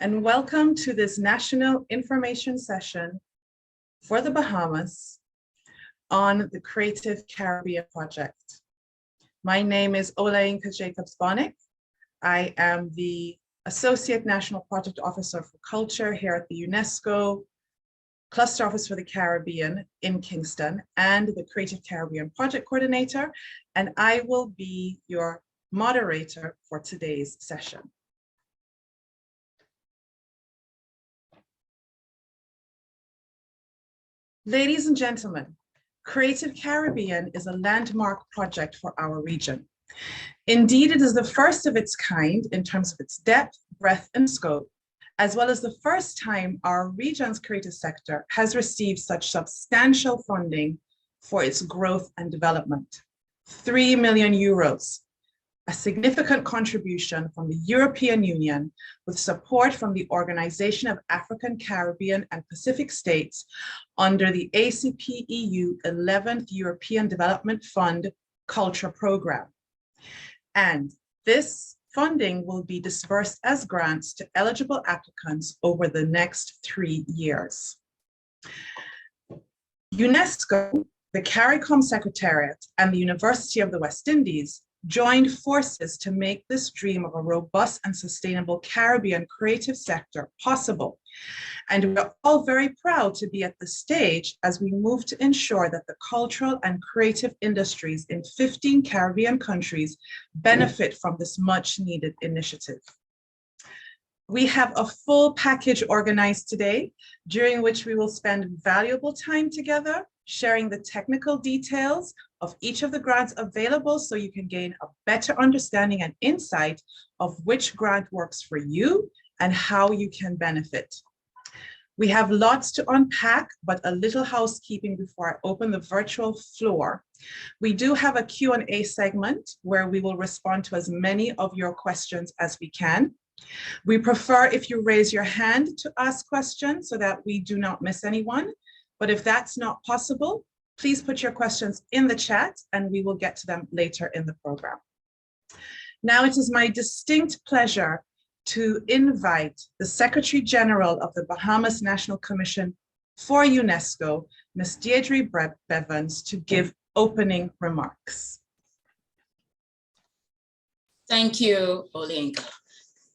and welcome to this National Information Session for the Bahamas on the Creative Caribbean Project. My name is Oleinka Jacobs-Bonnick. I am the Associate National Project Officer for Culture here at the Unesco Cluster Office for the Caribbean in Kingston and the Creative Caribbean Project Coordinator, and I will be your moderator for today's session. Ladies and gentlemen, Creative Caribbean is a landmark project for our region. Indeed, it is the first of its kind in terms of its depth, breadth, and scope, as well as the first time our region's creative sector has received such substantial funding for its growth and development. 3 million euros, a significant contribution from the European Union with support from the Organization of African, Caribbean, and Pacific States under the ACP-EU 11th European Development Fund Culture Program. And this funding will be disbursed as grants to eligible applicants over the next 3 years. UNESCO, the CARICOM Secretariat, and the University of the West Indies joined forces to make this dream of a robust and sustainable Caribbean creative sector possible. And we're all very proud to be at the stage as we move to ensure that the cultural and creative industries in 15 Caribbean countries benefit from this much needed initiative. We have a full package organized today, during which we will spend valuable time together, sharing the technical details of each of the grants available so you can gain a better understanding and insight of which grant works for you and how you can benefit. We have lots to unpack, but a little housekeeping before I open the virtual floor. We do have a Q&A segment where we will respond to as many of your questions as we can. We prefer if you raise your hand to ask questions so that we do not miss anyone. But if that's not possible, please put your questions in the chat and we will get to them later in the program. Now it is my distinct pleasure to invite the Secretary General of the Bahamas National Commission for UNESCO, Ms. Diedrich Bevens, to give opening remarks. Thank you, Oleinka.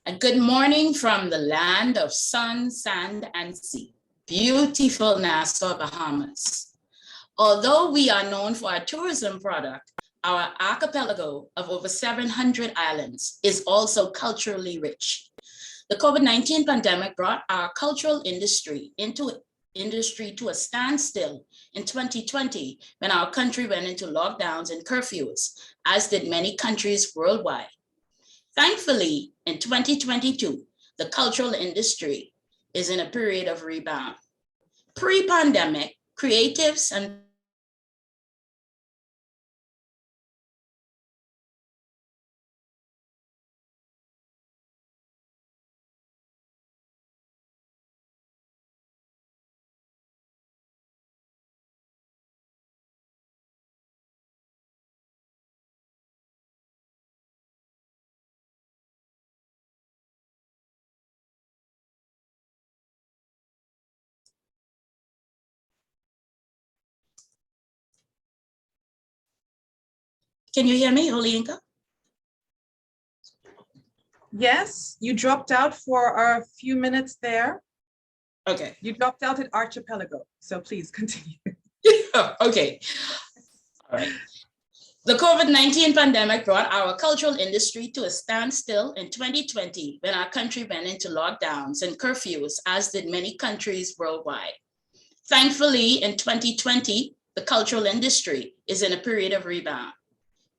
And good morning from the land of sun, sand, and sea. Beautiful Nassau, Bahamas. Although we are known for our tourism product, our archipelago of over 700 islands is also culturally rich. The COVID-19 pandemic brought our cultural industry to a standstill in 2020 when our country went into lockdowns and curfews, as did many countries worldwide. Thankfully, in 2022, the cultural industry is in a period of rebound. Pre-pandemic, creatives and Can you hear me, Oleinka? Yes, you dropped out for a few minutes there. Okay. You dropped out at archipelago, so please continue. Okay. All right. The COVID-19 pandemic brought our cultural industry to a standstill in 2020 when our country went into lockdowns and curfews, as did many countries worldwide. Thankfully, in 2020, the cultural industry is in a period of rebound.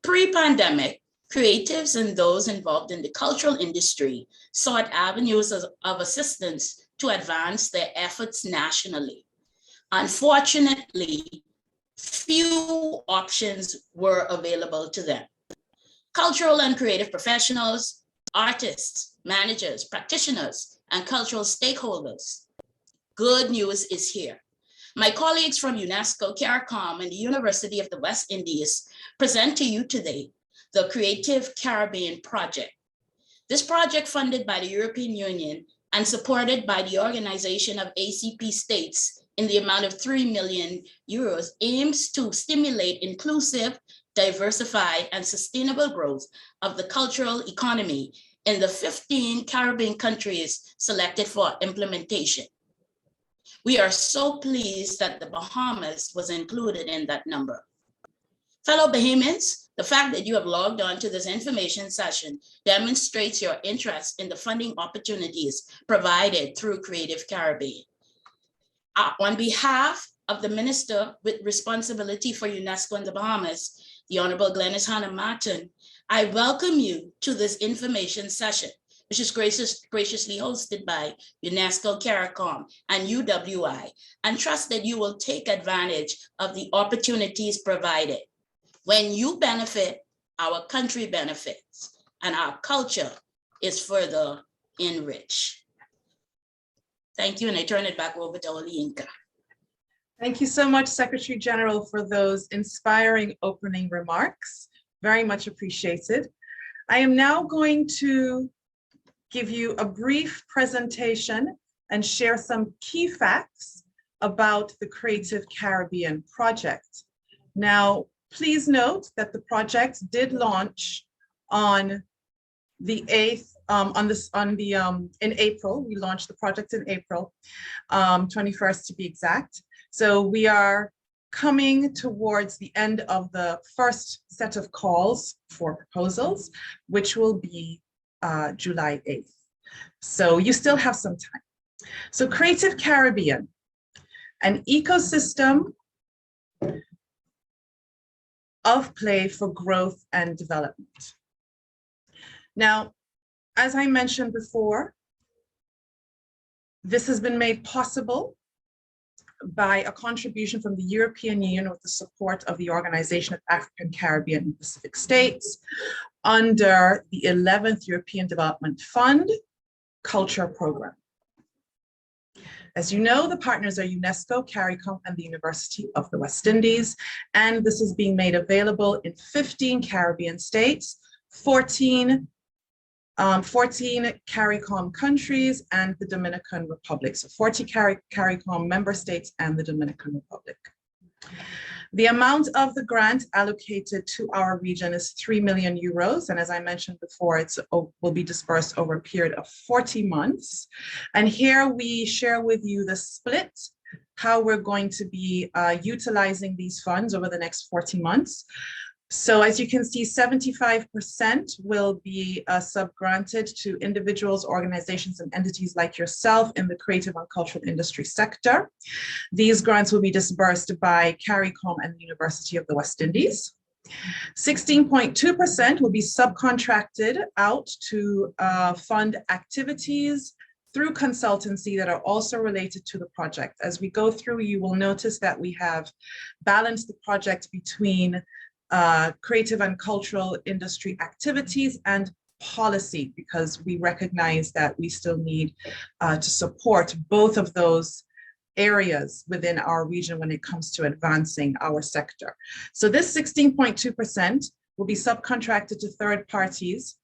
Pre-pandemic, creatives and those involved in the cultural industry sought avenues of assistance to advance their efforts nationally. Unfortunately, few options were available to them. Cultural and creative professionals, artists, managers, practitioners, and cultural stakeholders. Good news is here. My colleagues from UNESCO, CARICOM, and the University of the West Indies present to you today the Creative Caribbean Project. This project, funded by the European Union, and supported by the Organization of ACP States in the amount of 3 million euros, aims to stimulate inclusive, diversified, and sustainable growth of the cultural economy in the 15 Caribbean countries selected for implementation. We are so pleased that the Bahamas was included in that number. Fellow Bahamians, the fact that you have logged on to this information session demonstrates your interest in the funding opportunities provided through Creative Caribbean. On behalf of the Minister with responsibility for UNESCO and the Bahamas, the Honorable Glenys Hannah Martin, I welcome you to this information session, which is graciously hosted by UNESCO, CARICOM, and UWI, and trust that you will take advantage of the opportunities provided. When you benefit, our country benefits, and our culture is further enriched. Thank you, and I turn it back over to Olayinka. Thank you so much, Secretary General, for those inspiring opening remarks. Very much appreciated. I am now going to give you a brief presentation and share some key facts about the Creative Caribbean project. Now, please note that the project did launch on the 8th, in April. We launched the project in April, 21st to be exact. So we are coming towards the end of the first set of calls for proposals, which will be July 8th. So you still have some time. So Creative Caribbean, an ecosystem of play for growth and development. Now, as I mentioned before, this has been made possible by a contribution from the European Union with the support of the Organization of African, Caribbean, and Pacific States under the 11th European Development Fund Culture Program. As you know, the partners are UNESCO, CARICOM, and the University of the West Indies, and this is being made available in 15 Caribbean states, 14 CARICOM countries, and the Dominican Republic. So 40 CARICOM member states and the Dominican Republic. The amount of the grant allocated to our region is 3 million euros. And as I mentioned before, it will be dispersed over a period of 40 months. And here we share with you the split, how we're going to be utilizing these funds over the next 40 months. So as you can see, 75% will be sub-granted to individuals, organizations, and entities like yourself in the creative and cultural industry sector. These grants will be disbursed by CARICOM and the University of the West Indies. 16.2% will be subcontracted out to fund activities through consultancy that are also related to the project. As we go through, you will notice that we have balanced the project between creative and cultural industry activities and policy, because we recognize that we still need to support both of those areas within our region when it comes to advancing our sector. So this 16.2% will be subcontracted to third parties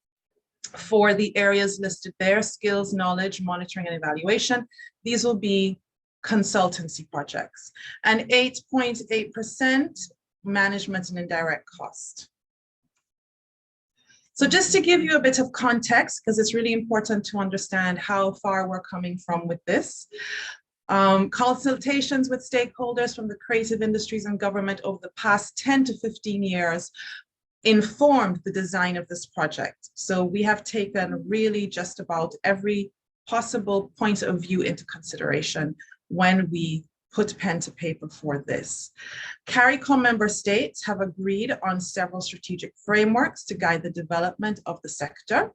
for the areas listed there: skills, knowledge, monitoring, and evaluation. These will be consultancy projects. And 8.8% management and indirect cost. So just to give you a bit of context, because it's really important to understand how far we're coming from with this. Consultations with stakeholders from the creative industries and government over the past 10 to 15 years informed the design of this project. So we have taken really just about every possible point of view into consideration when we put pen to paper for this. CARICOM member states have agreed on several strategic frameworks to guide the development of the sector.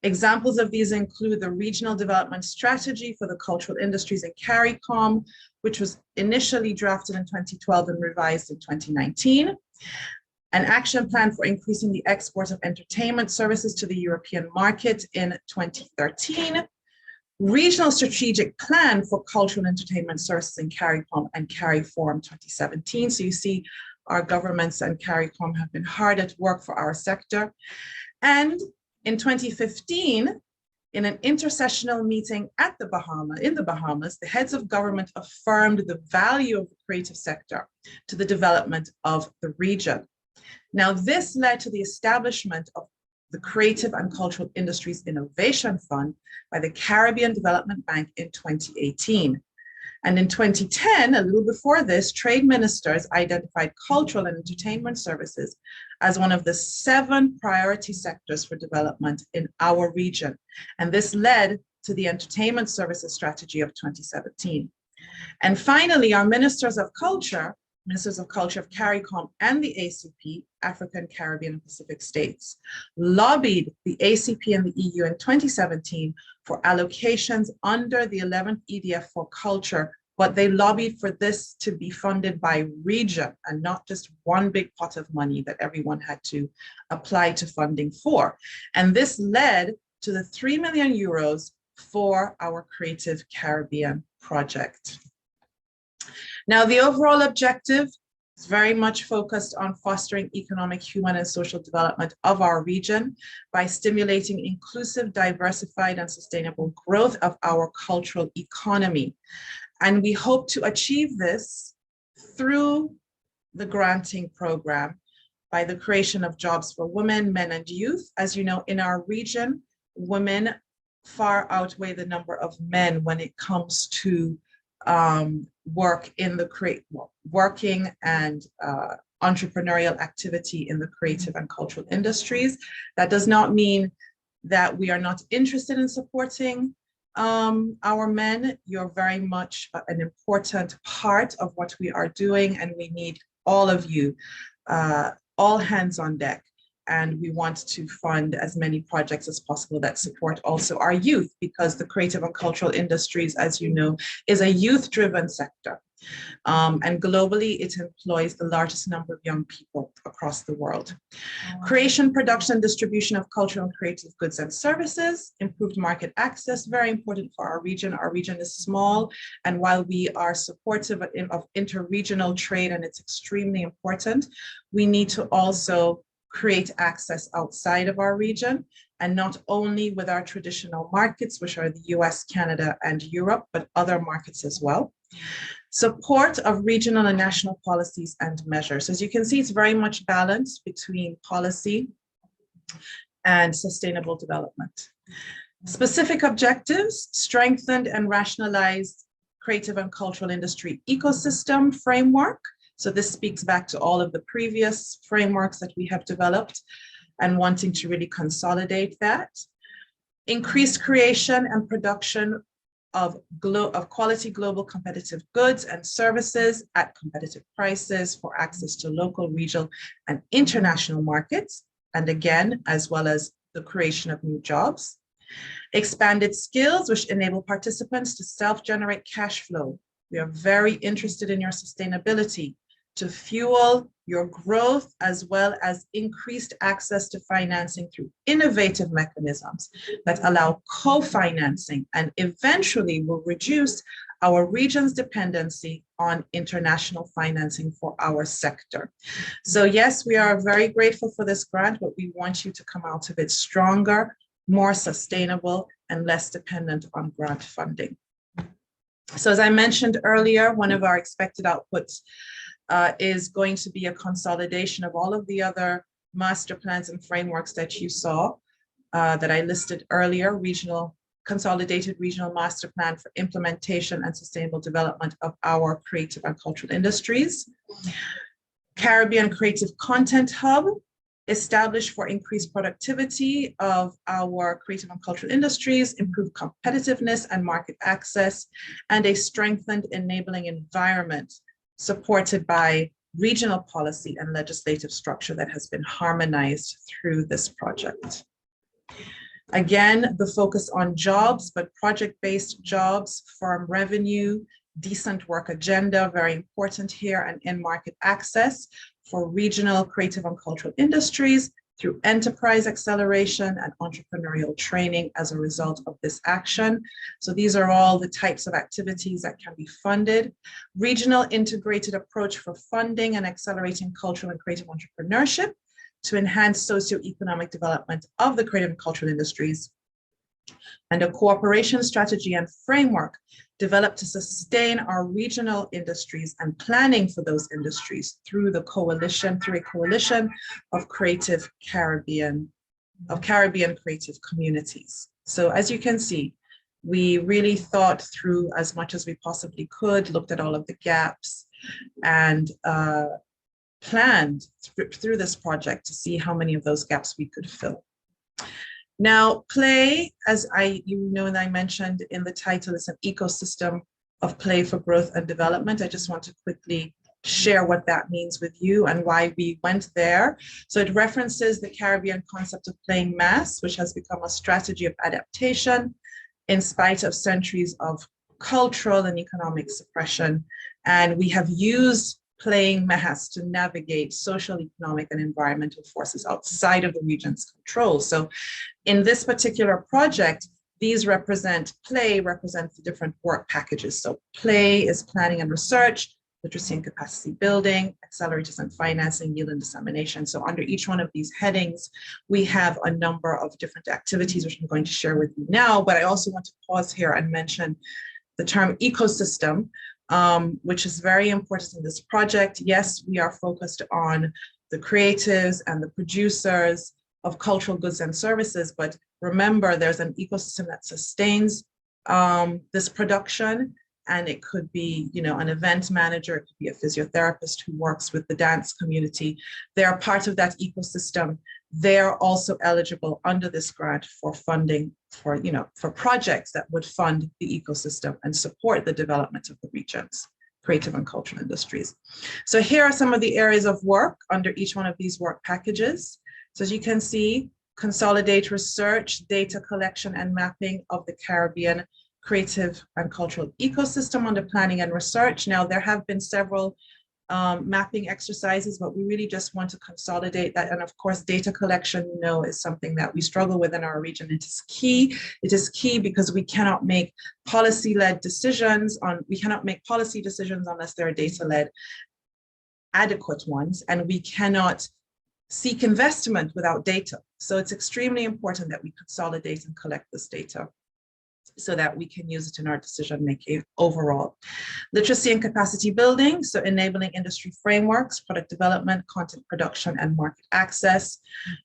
Examples of these include the Regional Development Strategy for the Cultural Industries in CARICOM, which was initially drafted in 2012 and revised in 2019. An action plan for increasing the export of entertainment services to the European market in 2013. Regional Strategic Plan for Cultural Entertainment Services in CARICOM and CARIFORM 2017. So you see our governments and CARICOM have been hard at work for our sector. And in 2015, In an intersessional meeting in the Bahamas, the heads of government affirmed the value of the creative sector to the development of the region. Now, this led to the establishment of the Creative and Cultural Industries Innovation Fund by the Caribbean Development Bank in 2018. And in 2010, a little before this, trade ministers identified cultural and entertainment services as one of the 7 priority sectors for development in our region. And this led to the Entertainment Services Strategy of 2017. And finally, our Ministers of Culture of CARICOM and the ACP, African, Caribbean, and Pacific States, lobbied the ACP and the EU in 2017 for allocations under the 11th EDF for culture, but they lobbied for this to be funded by region and not just one big pot of money that everyone had to apply to funding for. And this led to the 3 million euros for our Creative Caribbean project. Now, the overall objective is very much focused on fostering economic, human, and social development of our region by stimulating inclusive, diversified, and sustainable growth of our cultural economy. And we hope to achieve this through the granting program by the creation of jobs for women, men, and youth. As you know, in our region, women far outweigh the number of men when it comes to work in the working and entrepreneurial activity in the creative and cultural industries. That does not mean that we are not interested in supporting our men. You're very much an important part of what we are doing, and we need all of you, all hands on deck. And we want to fund as many projects as possible that support also our youth, because the creative and cultural industries, as you know, is a youth-driven sector. And globally, it employs the largest number of young people across the world. Creation, production, and distribution of cultural and creative goods and services, improved market access, very important for our region. Our region is small, and while we are supportive of interregional trade, and it's extremely important, we need to also create access outside of our region, and not only with our traditional markets, which are the US, Canada, and Europe, but other markets as well. Support of regional and national policies and measures. As you can see, it's very much balanced between policy and sustainable development. Specific objectives: strengthened and rationalized creative and cultural industry ecosystem framework. So this speaks back to all of the previous frameworks that we have developed and wanting to really consolidate that. Increased creation and production of quality global competitive goods and services at competitive prices for access to local, regional, and international markets. And again, as well as the creation of new jobs. Expanded skills, which enable participants to self-generate cash flow. We are very interested in your sustainability to fuel your growth, as well as increased access to financing through innovative mechanisms that allow co-financing and eventually will reduce our region's dependency on international financing for our sector. So yes, we are very grateful for this grant, but we want you to come out of it stronger, more sustainable, and less dependent on grant funding. So as I mentioned earlier, one of our expected outputs is going to be a consolidation of all of the other master plans and frameworks that you saw, that I listed earlier: consolidated regional master plan for implementation and sustainable development of our creative and cultural industries. Caribbean Creative Content Hub, established for increased productivity of our creative and cultural industries, improved competitiveness and market access, and a strengthened enabling environment supported by regional policy and legislative structure that has been harmonized through this project. Again, the focus on jobs, but project-based jobs, firm revenue, decent work agenda, very important here, and in-market access for regional creative and cultural industries through enterprise acceleration and entrepreneurial training as a result of this action. So these are all the types of activities that can be funded. Regional integrated approach for funding and accelerating cultural and creative entrepreneurship to enhance socioeconomic development of the creative and cultural industries. and a cooperation strategy and framework developed to sustain our regional industries and planning for those industries through a coalition of Caribbean creative communities. So as you can see, we really thought through as much as we possibly could, looked at all of the gaps, and planned through this project to see how many of those gaps we could fill. Now, play, as I mentioned in the title, is an ecosystem of play for growth and development. I just want to quickly share what that means with you and why we went there. So it references the Caribbean concept of playing mass, which has become a strategy of adaptation in spite of centuries of cultural and economic suppression. And we have used playing mass to navigate social, economic, and environmental forces outside of the region's control. So in this particular project, these play represents the different work packages. So play is planning and research, literacy and capacity building, accelerators and financing, yield and dissemination. So under each one of these headings, we have a number of different activities, which I'm going to share with you now, but I also want to pause here and mention the term ecosystem, which is very important in this project. Yes, we are focused on the creatives and the producers of cultural goods and services, but remember there's an ecosystem that sustains this production, and it could be, an event manager, it could be a physiotherapist who works with the dance community. They are part of that ecosystem. They're also eligible under this grant for funding for projects that would fund the ecosystem and support the development of the region's creative and cultural industries. So here are some of the areas of work under each one of these work packages. So as you can see, consolidate research, data collection and mapping of the Caribbean creative and cultural ecosystem under planning and research. Now, there have been several mapping exercises, but we really just want to consolidate that. And of course, data collection, is something that we struggle with in our region. It is key. It is key because we cannot make policy-led decisions unless they're data-led, adequate ones, and we cannot seek investment without data. So it's extremely important that we consolidate and collect this data so that we can use it in our decision-making overall. Literacy and capacity building, so enabling industry frameworks, product development, content production, and market access.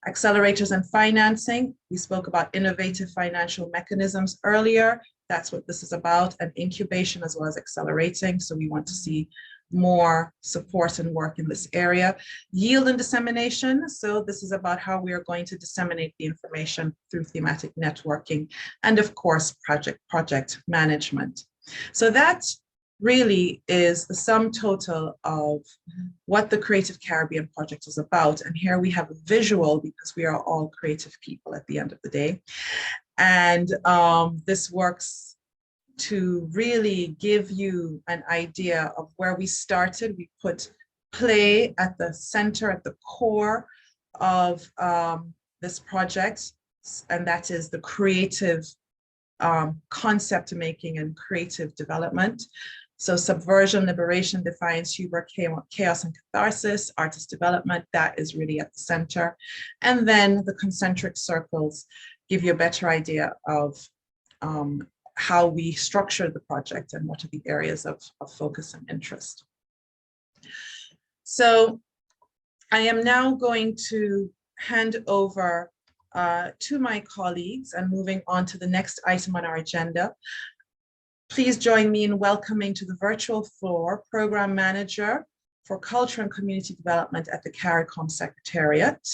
Accelerators and financing, we spoke about innovative financial mechanisms earlier. That's what this is about, and incubation as well as accelerating. So we want to see more support and work in this area. Yield and dissemination. So this is about how we are going to disseminate the information through thematic networking, and of course, project management. So that really is the sum total of what the Creative Caribbean Project is about. And here we have a visual because we are all creative people at the end of the day. And this works to really give you an idea of where we started. We put play at the center, at the core of this project, and that is the creative concept making and creative development. So subversion, liberation, defiance, hubris, chaos, and catharsis, artist development, that is really at the center. And then the concentric circles give you a better idea of how we structure the project and what are the areas of focus and interest. So I am now going to hand over to my colleagues and moving on to the next item on our agenda. Please join me in welcoming to the virtual floor Program Manager for Culture and Community Development at the CARICOM Secretariat,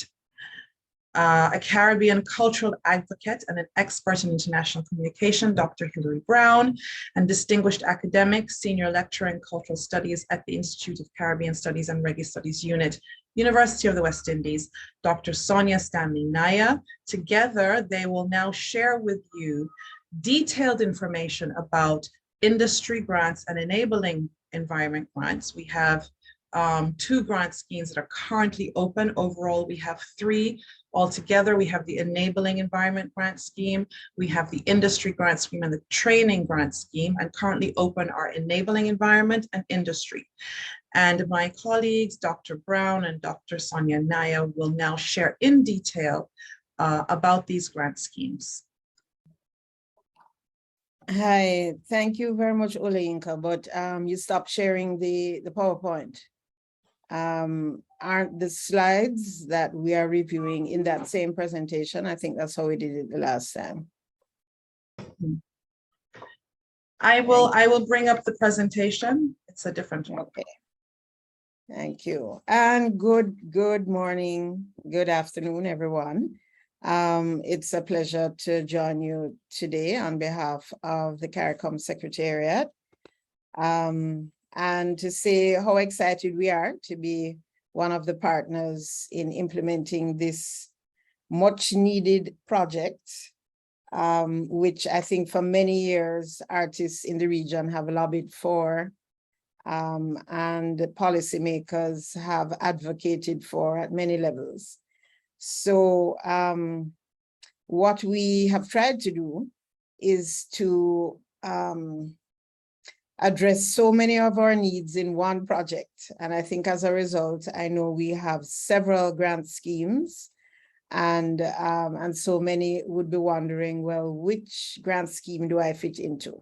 a Caribbean cultural advocate and an expert in international communication, Dr. Hilary Brown, and distinguished academic, senior lecturer in cultural studies at the Institute of Caribbean Studies and Reggae Studies Unit, University of the West Indies, Dr. Sonia Stanley Naya. Together, they will now share with you detailed information about industry grants and enabling environment grants. We have 2 grant schemes that are currently open. Overall, we have 3 altogether. We have the Enabling Environment Grant Scheme, we have the Industry Grant Scheme, and the Training Grant Scheme, and currently open are Enabling Environment and Industry. And my colleagues, Dr. Brown and Dr. Sonia Naya, will now share in detail about these grant schemes. Hi, thank you very much, Oleinka, but you stopped sharing the PowerPoint. Aren't the slides that we are reviewing in that same presentation? I think that's how we did it the last time. I will bring up the presentation. It's a different one. Okay. Thank you. And good morning, good afternoon, everyone. It's a pleasure to join you today on behalf of the CARICOM Secretariat. And to say how excited we are to be one of the partners in implementing this much needed project, which I think for many years artists in the region have lobbied for, and policymakers have advocated for at many levels. So what we have tried to do is to address so many of our needs in one project. And I think as a result, I know we have several grant schemes, and so many would be wondering, well, which grant scheme do I fit into?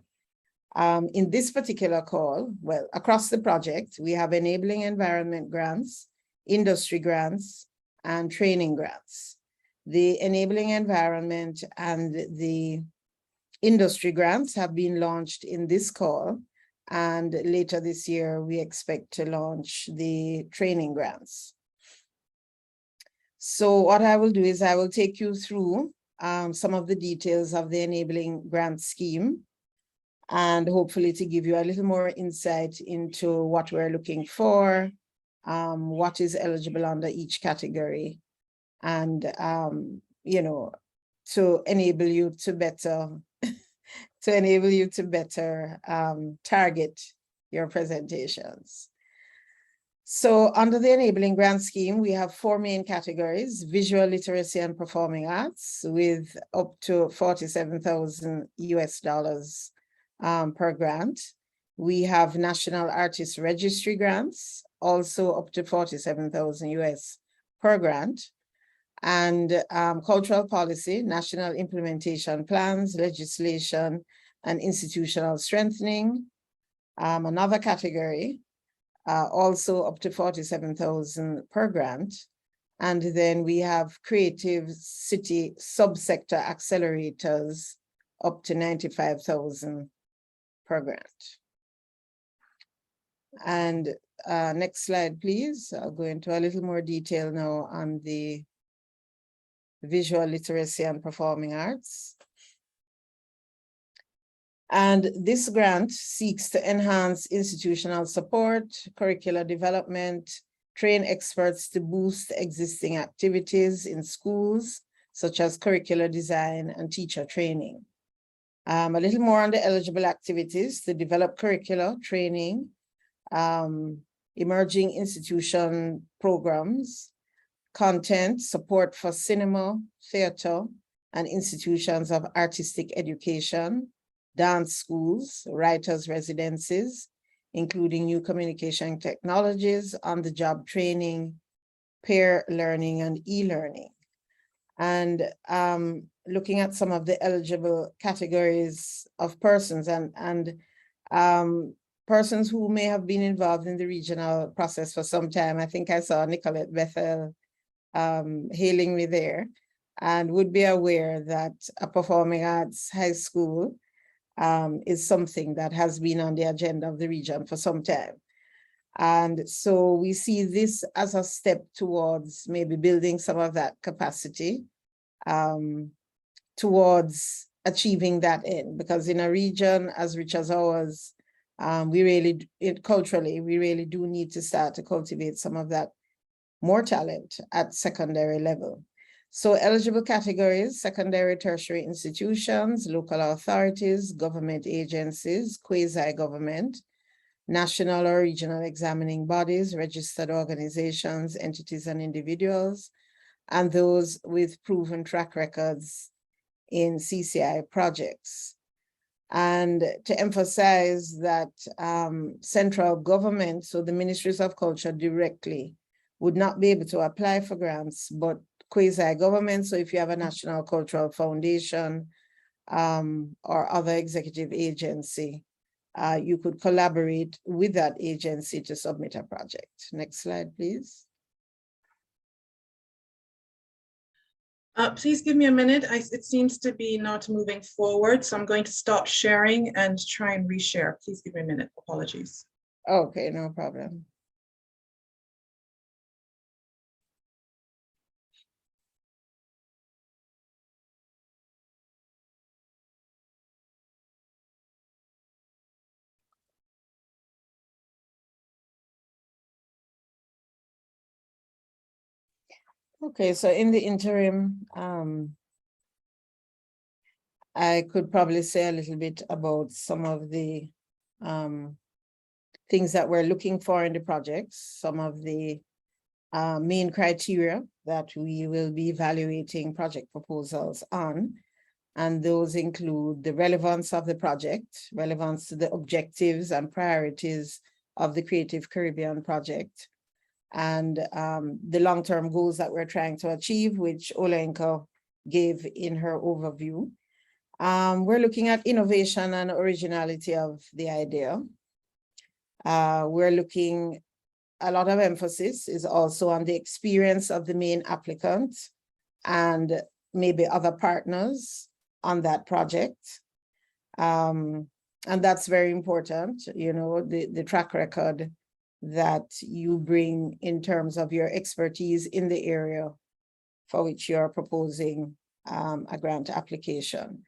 In this particular call, well, across the project, we have enabling environment grants, industry grants, and training grants. The enabling environment and the industry grants have been launched in this call, and later this year, we expect to launch the training grants. So what I will do is I will take you through some of the details of the enabling grant scheme, and hopefully to give you a little more insight into what we're looking for, what is eligible under each category, and you know, to enable you to better target your presentations. So under the Enabling Grant Scheme, we have 4 main categories: visual literacy and performing arts, with up to $47,000 US per grant. We have National Artist Registry grants, also up to $47,000 US per grant. And cultural policy, national implementation plans, legislation, and institutional strengthening. Another category, also up to $47,000 per grant. And then we have creative city subsector accelerators up to $95,000 per grant. And next slide, please. I'll go into a little more detail now on the visual literacy and performing arts. And this grant seeks to enhance institutional support, curricular development, train experts to boost existing activities in schools, such as curricular design and teacher training. A little more on the eligible activities: to develop curricula, training, emerging institution programs, content, support for cinema, theater, and institutions of artistic education, dance schools, writers' residencies, including new communication technologies, on-the-job training, peer learning, and e-learning. And looking at some of the eligible categories of persons and persons who may have been involved in the regional process for some time. I think I saw Nicolette Bethel hailing me there, and would be aware that a performing arts high school is something that has been on the agenda of the region for some time. And so we see this as a step towards maybe building some of that capacity towards achieving that end, because in a region as rich as ours, culturally, we really do need to start to cultivate some of that more talent at secondary level. So eligible categories: secondary, tertiary institutions, local authorities, government agencies, quasi-government, national or regional examining bodies, registered organizations, entities, and individuals, and those with proven track records in CCI projects. And to emphasize that central government, so the ministries of culture directly, would not be able to apply for grants, but quasi-government, so if you have a national cultural foundation, or other executive agency, you could collaborate with that agency to submit a project. Next slide, please. Please give me a minute. It seems to be not moving forward, so I'm going to stop sharing and try and reshare. Please give me a minute. Apologies. Okay, no problem. Okay, so in the interim, I could probably say a little bit about some of the things that we're looking for in the projects, some of the main criteria that we will be evaluating project proposals on. And those include the relevance of the project, relevance to the objectives and priorities of the Creative Caribbean project, and the long-term goals that we're trying to achieve, which Olenka gave in her overview. We're looking at innovation and originality of the idea. We're looking, a lot of emphasis is also on the experience of the main applicant and maybe other partners on that project. And that's very important, you know, the track record that you bring in terms of your expertise in the area for which you're proposing a grant application.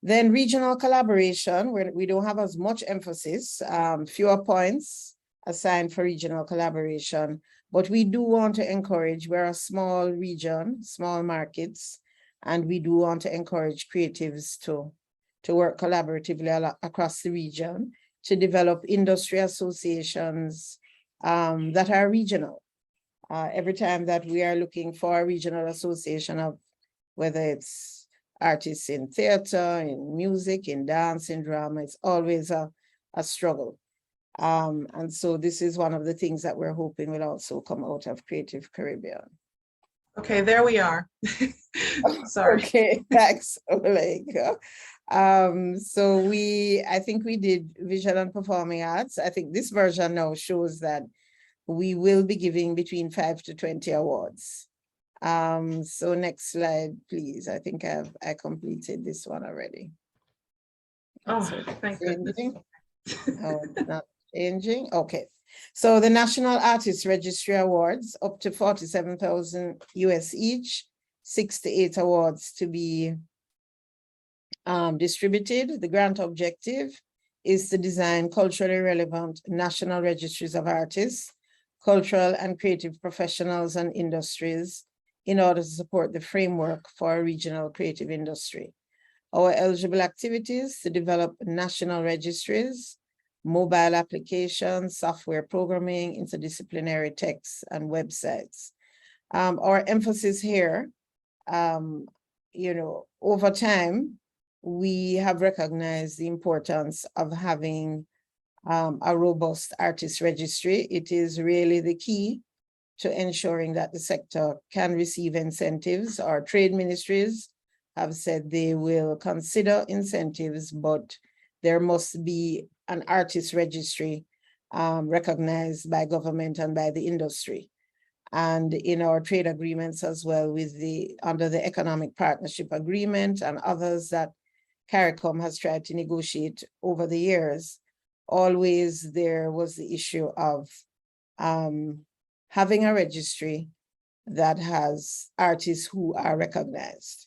Then regional collaboration, where we don't have as much emphasis, fewer points assigned for regional collaboration, but we do want to encourage, we're a small region, small markets, and we do want to encourage creatives to work collaboratively across the region to develop industry associations that are regional. Every time that we are looking for a regional association of whether it's artists in theater, in music, in dance, in drama, it's always a struggle. And so this is one of the things that we're hoping will also come out of Creative Caribbean. Okay, there we are. Sorry. Okay, thanks, Olenka. So I think we did visual and performing arts. I think this version now shows that we will be giving between 5 to 20 awards. So next slide, please. I think I completed this one already. Oh, thank goodness. Oh, not changing. Okay. So the National Artist Registry Awards, up to 47,000 US each, 6 to 8 awards to be distributed. The grant objective is to design culturally relevant national registries of artists, cultural and creative professionals and industries in order to support the framework for a regional creative industry. Our eligible activities to develop national registries, mobile applications, software programming, interdisciplinary texts, and websites. Our emphasis here, you know, over time, we have recognized the importance of having a robust artist registry. It is really the key to ensuring that the sector can receive incentives. Our trade ministries have said they will consider incentives, but there must be an artist registry recognized by government and by the industry. And in our trade agreements as well, with under the Economic Partnership Agreement and others that CARICOM has tried to negotiate over the years, always there was the issue of having a registry that has artists who are recognized.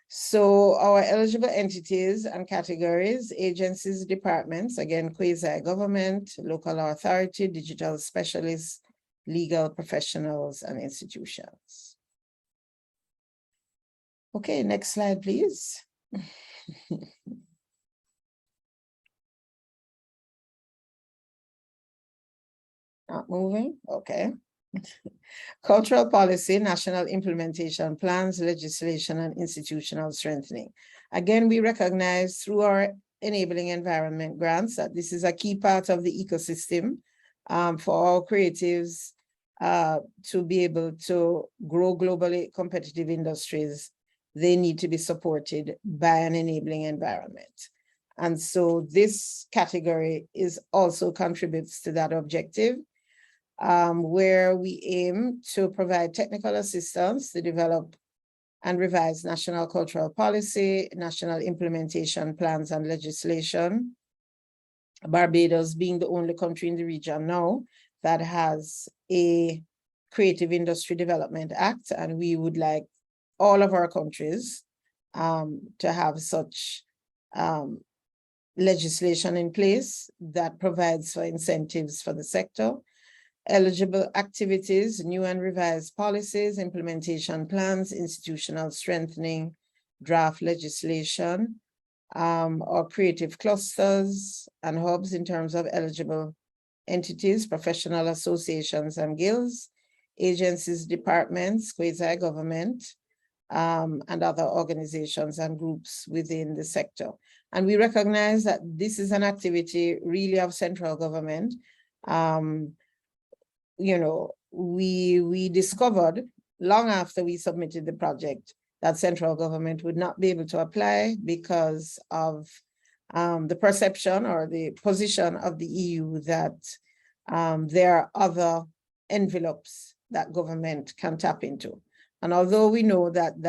So our eligible entities and categories, agencies, departments, again, quasi-government, local authority, digital specialists, legal professionals, and institutions. Okay, next slide, please. Not moving, okay. Cultural policy, national implementation plans, legislation, and institutional strengthening. Again, we recognize through our enabling environment grants that this is a key part of the ecosystem for all creatives to be able to grow globally competitive industries they need to be supported by an enabling environment. And so this category is also contributes to that objective, where we aim to provide technical assistance to develop and revise national cultural policy, national implementation plans and legislation. Barbados being the only country in the region now that has a Creative Industry Development Act, and we would like all of our countries to have such legislation in place that provides for incentives for the sector. Eligible activities, new and revised policies, implementation plans, institutional strengthening, draft legislation, or creative clusters and hubs in terms of eligible entities, professional associations and guilds, agencies, departments, quasi-government, and other organizations and groups within the sector. And we recognize that this is an activity really of central government. You know, we discovered long after we submitted the project that central government would not be able to apply because of the perception or the position of the EU that there are other envelopes that government can tap into. And although we know that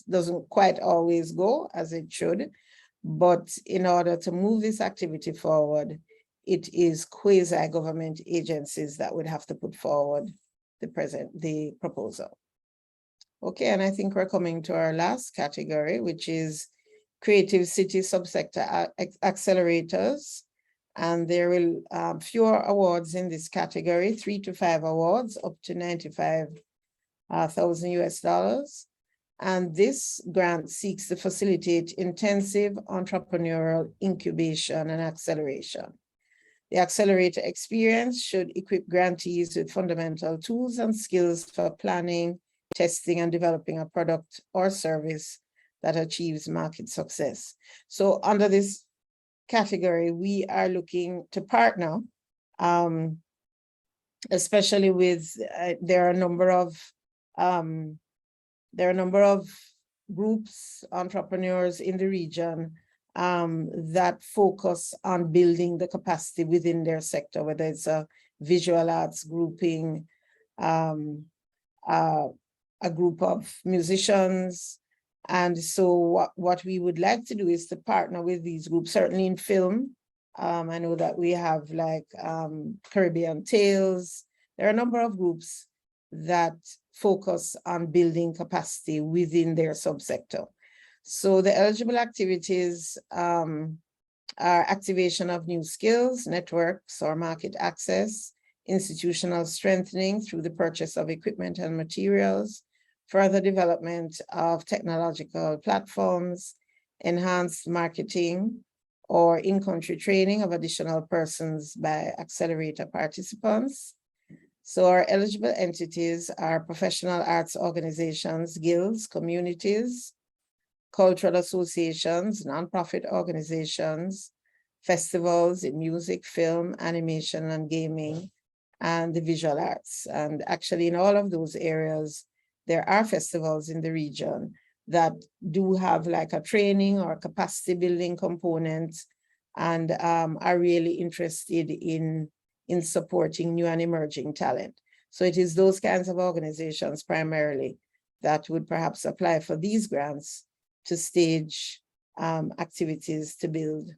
doesn't quite always go as it should, but in order to move this activity forward, it is quasi-government agencies that would have to put forward the proposal. Okay, and I think we're coming to our last category, which is creative city subsector accelerators. And there will fewer awards in this category, 3 to 5 awards, up to $95,000 US. And this grant seeks to facilitate intensive entrepreneurial incubation and acceleration. The accelerator experience should equip grantees with fundamental tools and skills for planning, testing, and developing a product or service that achieves market success. So under this category, we are looking to partner, especially with, there are a number of groups, entrepreneurs in the region that focus on building the capacity within their sector, whether it's a visual arts grouping, a group of musicians. And so what we would like to do is to partner with these groups, certainly in film. I know that we have like Caribbean Tales. There are a number of groups that focus on building capacity within their subsector. So the eligible activities are activation of new skills, networks or market access, institutional strengthening through the purchase of equipment and materials, further development of technological platforms, enhanced marketing or in-country training of additional persons by accelerator participants. So our eligible entities are professional arts organizations, guilds, communities, cultural associations, nonprofit organizations, festivals in music, film, animation, and gaming, and the visual arts. And actually in all of those areas, there are festivals in the region that do have like a training or capacity building component and are really interested in supporting new and emerging talent. So it is those kinds of organizations primarily that would perhaps apply for these grants to stage activities to build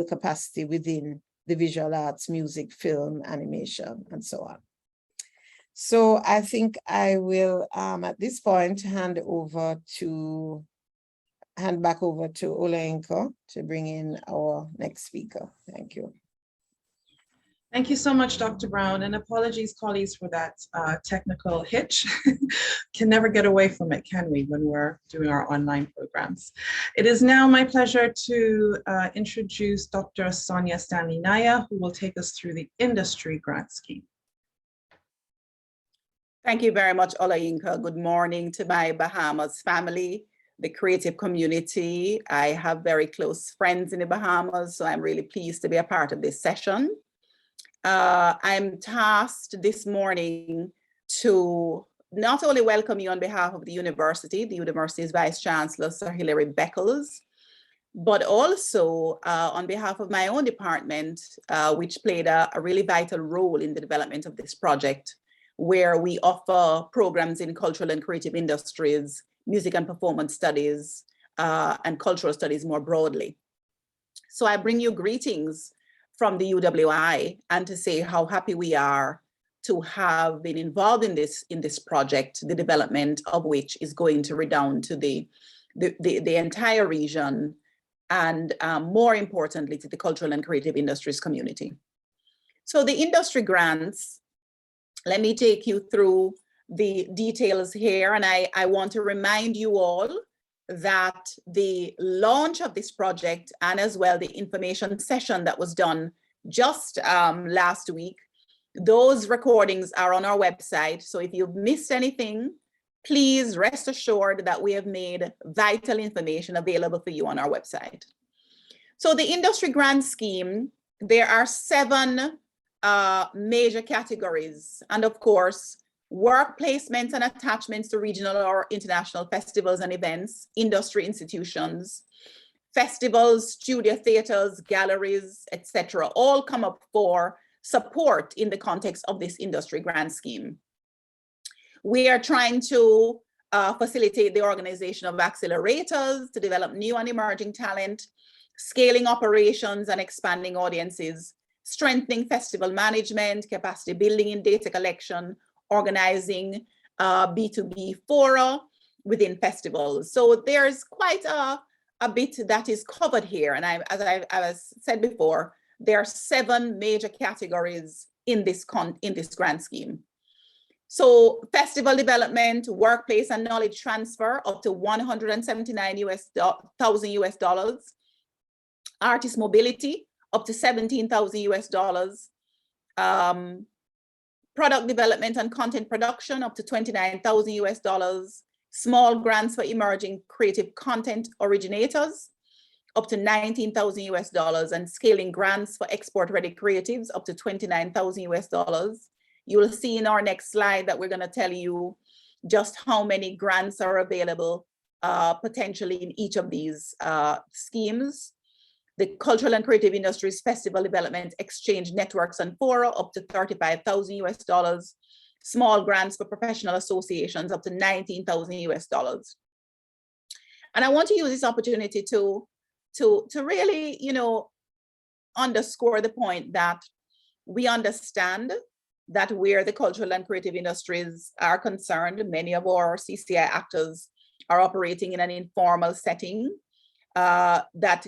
capacity within the visual arts, music, film, animation, and so on. So I think I will, at this point, hand back over to Olayinka to bring in our next speaker. Thank you. Thank you so much, Dr. Brown, and apologies, colleagues, for that technical hitch. Can never get away from it, can we, when we're doing our online programs? It is now my pleasure to introduce Dr. Sonia Stanley-Naya, who will take us through the industry grant scheme. Thank you very much, Olayinka. Good morning to my Bahamas family, the creative community. I have very close friends in the Bahamas, so I'm really pleased to be a part of this session. I'm tasked this morning to not only welcome you on behalf of the university's Vice Chancellor, Sir Hilary Beckles, but also on behalf of my own department, which played a really vital role in the development of this project, where we offer programs in cultural and creative industries, music and performance studies, and cultural studies more broadly. So I bring you greetings from the UWI and to say how happy we are to have been involved in this project, the development of which is going to redound to the entire region, and more importantly, to the cultural and creative industries community. So the industry grants, let me take you through the details here. And I want to remind you all that the launch of this project, and as well the information session that was done just last week, those recordings are on our website. So if you've missed anything, please rest assured that we have made vital information available for you on our website. So the industry grant scheme, there are 7 major categories. And of course, work placements and attachments to regional or international festivals and events, industry institutions, festivals, studio theaters, galleries, etc., all come up for support in the context of this industry grant scheme. We are trying to facilitate the organization of accelerators to develop new and emerging talent, scaling operations and expanding audiences, strengthening festival management, capacity building in data collection, organizing B2B fora within festivals. So there's quite a bit that is covered here. And as I said before, there are 7 major categories in this grant scheme. So festival development, workplace and knowledge transfer up to $179,000 US. Artist mobility up to $17,000 US. Product development and content production up to $29,000 US. Small grants for emerging creative content originators up to $19,000 US, and scaling grants for export-ready creatives up to $29,000 US. You will see in our next slide that we're going to tell you just how many grants are available potentially in each of these schemes. The cultural and creative industries festival development exchange networks and fora up to $35,000 US. Small grants for professional associations up to $19,000 US. And I want to use this opportunity to really, underscore the point that we understand that where the cultural and creative industries are concerned, many of our CCI actors are operating in an informal setting, that,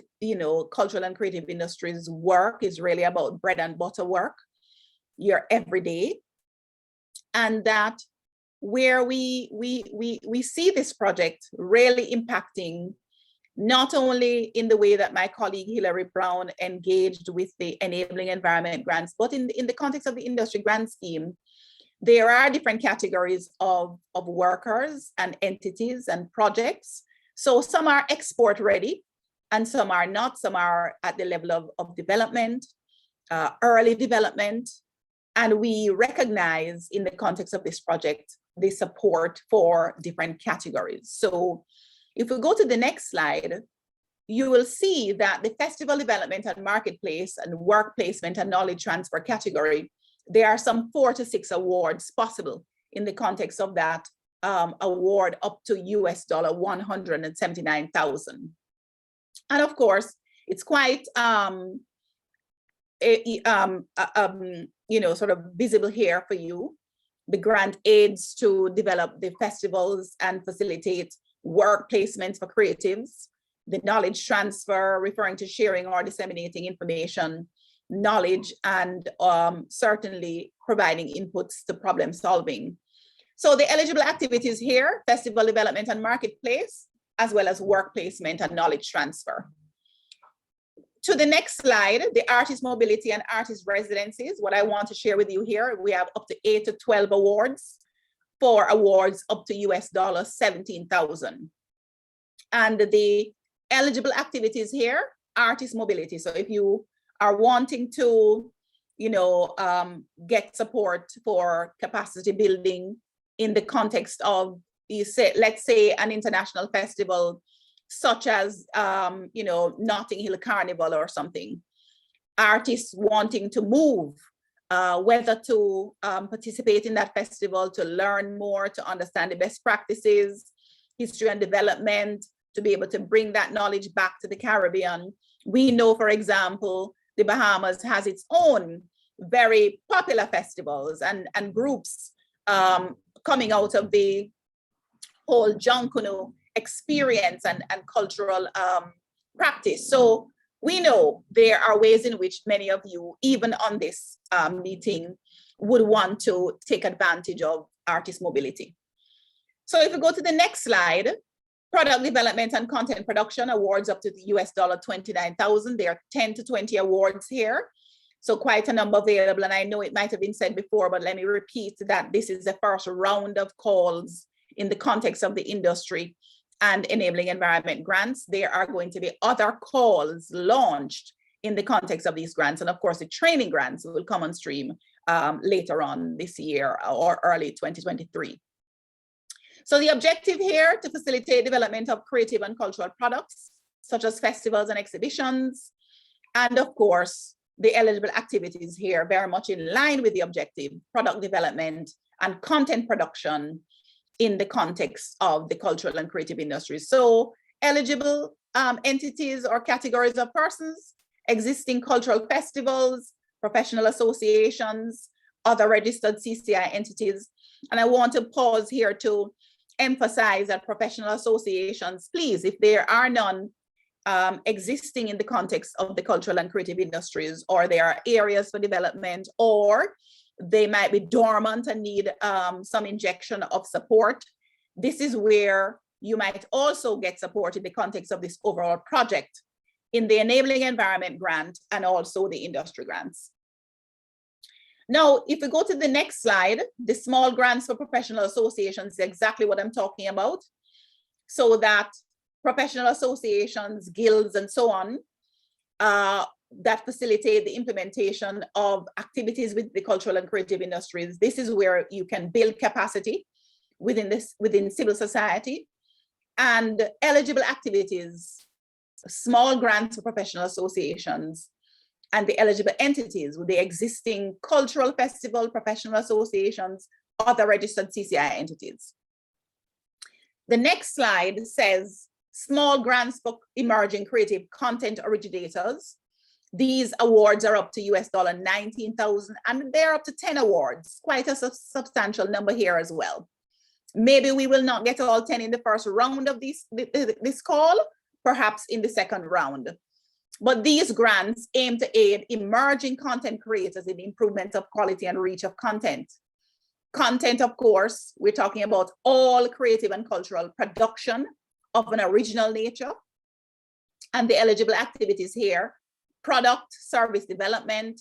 cultural and creative industries work is really about bread and butter work, your everyday. And that where we see this project really impacting not only in the way that my colleague Hilary Brown engaged with the enabling environment grants, but in the context of the industry grant scheme, there are different categories of workers and entities and projects. So some are export ready and some are not. Some are at the level of development, early development. And we recognize in the context of this project, the support for different categories. So if we go to the next slide, you will see that the festival development and marketplace and work placement and knowledge transfer category, there are some 4 to 6 awards possible in the context of that award up to US $179,000. And of course, it's quite sort of visible here for you. The grant aids to develop the festivals and facilitate work placements for creatives, the knowledge transfer referring to sharing or disseminating information, knowledge, and certainly providing inputs to problem solving. So the eligible activities here, festival development and marketplace, as well as work placement and knowledge transfer. To the next slide, the artist mobility and artist residencies. What I want to share with you here, we have up to 8 to 12 awards, for awards up to US $17,000. And the eligible activities here, artist mobility. So if you are wanting to, get support for capacity building in the context of, let's say, an international festival, such as, Notting Hill Carnival or something. Artists wanting to move, whether to participate in that festival, to learn more, to understand the best practices, history and development, to be able to bring that knowledge back to the Caribbean. We know, for example, the Bahamas has its own very popular festivals and groups coming out of the whole Junkanoo experience and cultural practice. So we know there are ways in which many of you, even on this meeting, would want to take advantage of artist mobility. So if we go to the next slide, product development and content production awards up to the $29,000. There are 10 to 20 awards here. So quite a number available. And I know it might have been said before, but let me repeat that this is the first round of calls in the context of the industry and enabling environment grants. There are going to be other calls launched in the context of these grants. And of course, the training grants will come on stream later on this year or early 2023. So the objective here to facilitate development of creative and cultural products, such as festivals and exhibitions. And of course, the eligible activities here very much in line with the objective, product development and content production in the context of the cultural and creative industries. So eligible entities or categories of persons, existing cultural festivals, professional associations, other registered CCI entities. And I want to pause here to emphasize that professional associations, please, if there are none existing in the context of the cultural and creative industries, or there are areas for development, or they might be dormant and need some injection of support, this is where you might also get support in the context of this overall project in the Enabling Environment Grant and also the industry grants. Now, if we go to the next slide, the small grants for professional associations is exactly what I'm talking about. So that professional associations, guilds, and so on, that facilitate the implementation of activities with the cultural and creative industries. This is where you can build capacity within civil society, and eligible activities, small grants for professional associations, and the eligible entities with the existing cultural festival, professional associations, other registered CCI entities. The next slide says small grants for emerging creative content originators. These awards are up to $19,000, and they're up to 10 awards, quite a substantial number here as well. Maybe we will not get all 10 in the first round of this call, perhaps in the second round. But these grants aim to aid emerging content creators in the improvement of quality and reach of content. Content, of course, we're talking about all creative and cultural production of an original nature. And the eligible activities here: product, service development,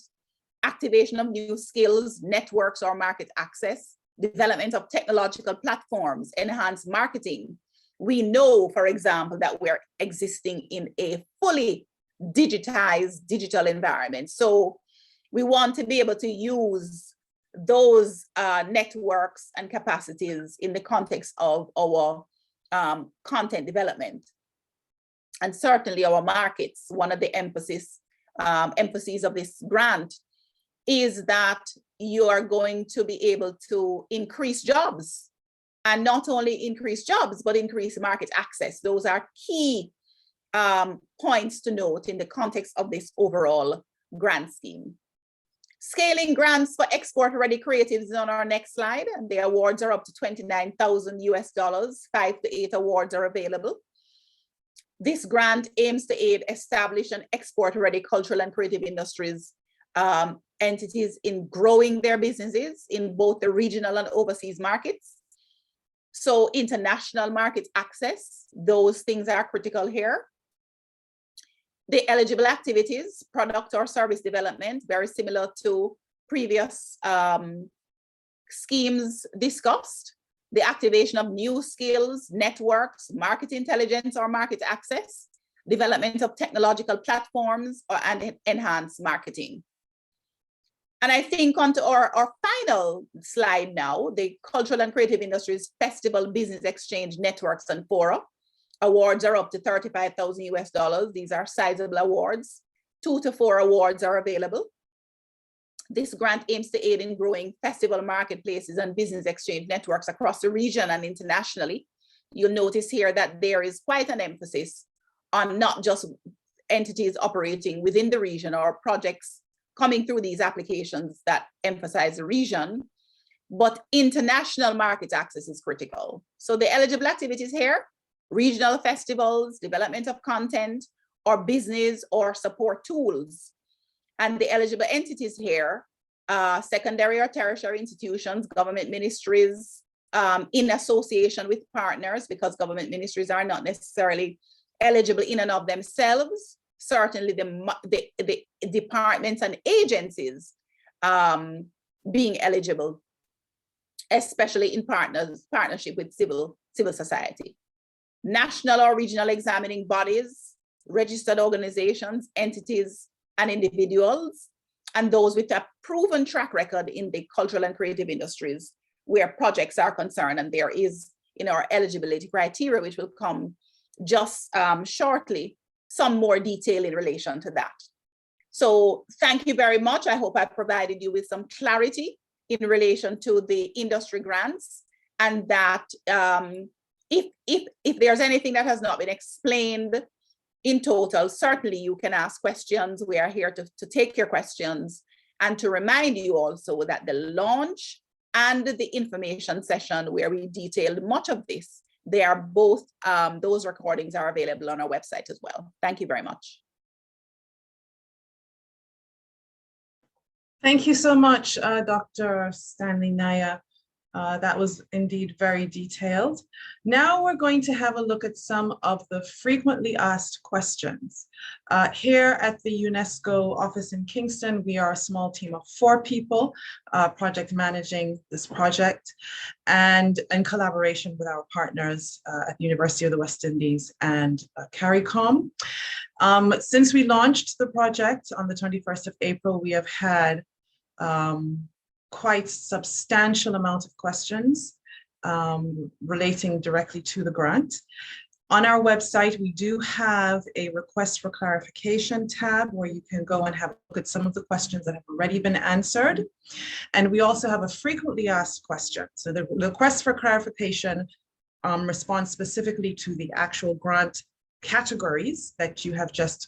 activation of new skills, networks or market access, development of technological platforms, enhanced marketing. We know, for example, that we're existing in a fully digitized digital environment. So we want to be able to use those networks and capacities in the context of our content development. And certainly our markets, one of the emphases of this grant is that you are going to be able to increase jobs, and not only increase jobs, but increase market access. Those are key points to note in the context of this overall grant scheme. Scaling grants for export-ready creatives is on our next slide, and the awards are up to $29,000. 5 to 8 awards are available. This grant aims to aid establish and export-ready cultural and creative industries entities in growing their businesses in both the regional and overseas markets. So international market access, those things are critical here. The eligible activities, product or service development, very similar to previous schemes discussed. The activation of new skills, networks, market intelligence or market access, development of technological platforms and enhanced marketing. And I think onto our final slide now, the Cultural and Creative Industries Festival Business Exchange Networks and Fora. Awards are up to $35,000 US. These are sizable awards. 2 to 4 awards are available. This grant aims to aid in growing festival marketplaces and business exchange networks across the region and internationally. You'll notice here that there is quite an emphasis on not just entities operating within the region or projects coming through these applications that emphasize the region, but international market access is critical. So the eligible activities here, regional festivals, development of content, or business or support tools. And the eligible entities here, secondary or tertiary institutions, government ministries, in association with partners, because government ministries are not necessarily eligible in and of themselves. Certainly the departments and agencies being eligible, especially in partnership with civil society. National or regional examining bodies, registered organizations, entities, and individuals, and those with a proven track record in the cultural and creative industries where projects are concerned. And there is, in our eligibility criteria, which will come just shortly, some more detail in relation to that. So thank you very much. I hope I provided you with some clarity in relation to the industry grants, and that if there's anything that has not been explained in total, certainly you can ask questions. We are here to take your questions, and to remind you also that the launch and the information session where we detailed much of this, they are both, those recordings are available on our website as well. Thank you very much. Thank you so much, Dr. Stanley Naya. That was indeed very detailed. Now we're going to have a look at some of the frequently asked questions. Here at the UNESCO office in Kingston, we are a small team of 4 people project managing this project, and in collaboration with our partners at the University of the West Indies and CARICOM. Since we launched the project on the 21st of April, we have had quite substantial amount of questions relating directly to the grant. On our website, we do have a request for clarification tab where you can go and have a look at some of the questions that have already been answered. And we also have a frequently asked question. So the request for clarification responds specifically to the actual grant categories that you have just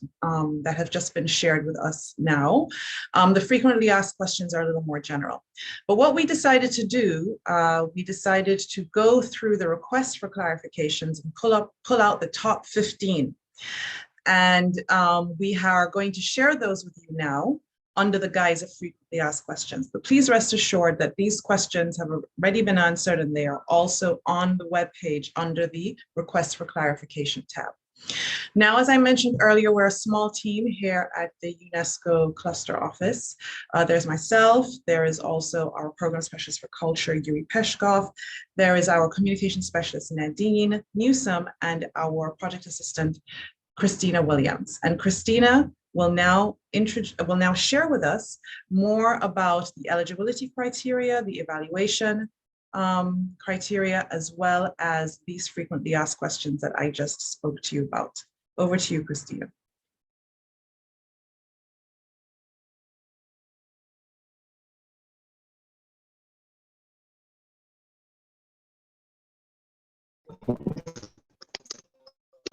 been shared with us now. The frequently asked questions are a little more general. But what we decided to do, we decided to go through the requests for clarifications and pull out the top 15. And we are going to share those with you now under the guise of frequently asked questions. But please rest assured that these questions have already been answered, and they are also on the webpage under the request for clarification tab. Now, as I mentioned earlier, we're a small team here at the UNESCO cluster office. There's myself, there is also our program specialist for culture, Yuri Peshkov, there is our communication specialist, Nadine Newsom, and our project assistant, Christina Williams. And Christina will now share with us more about the eligibility criteria, the evaluation criteria, as well as these frequently asked questions that I just spoke to you about. Over to you, Christina.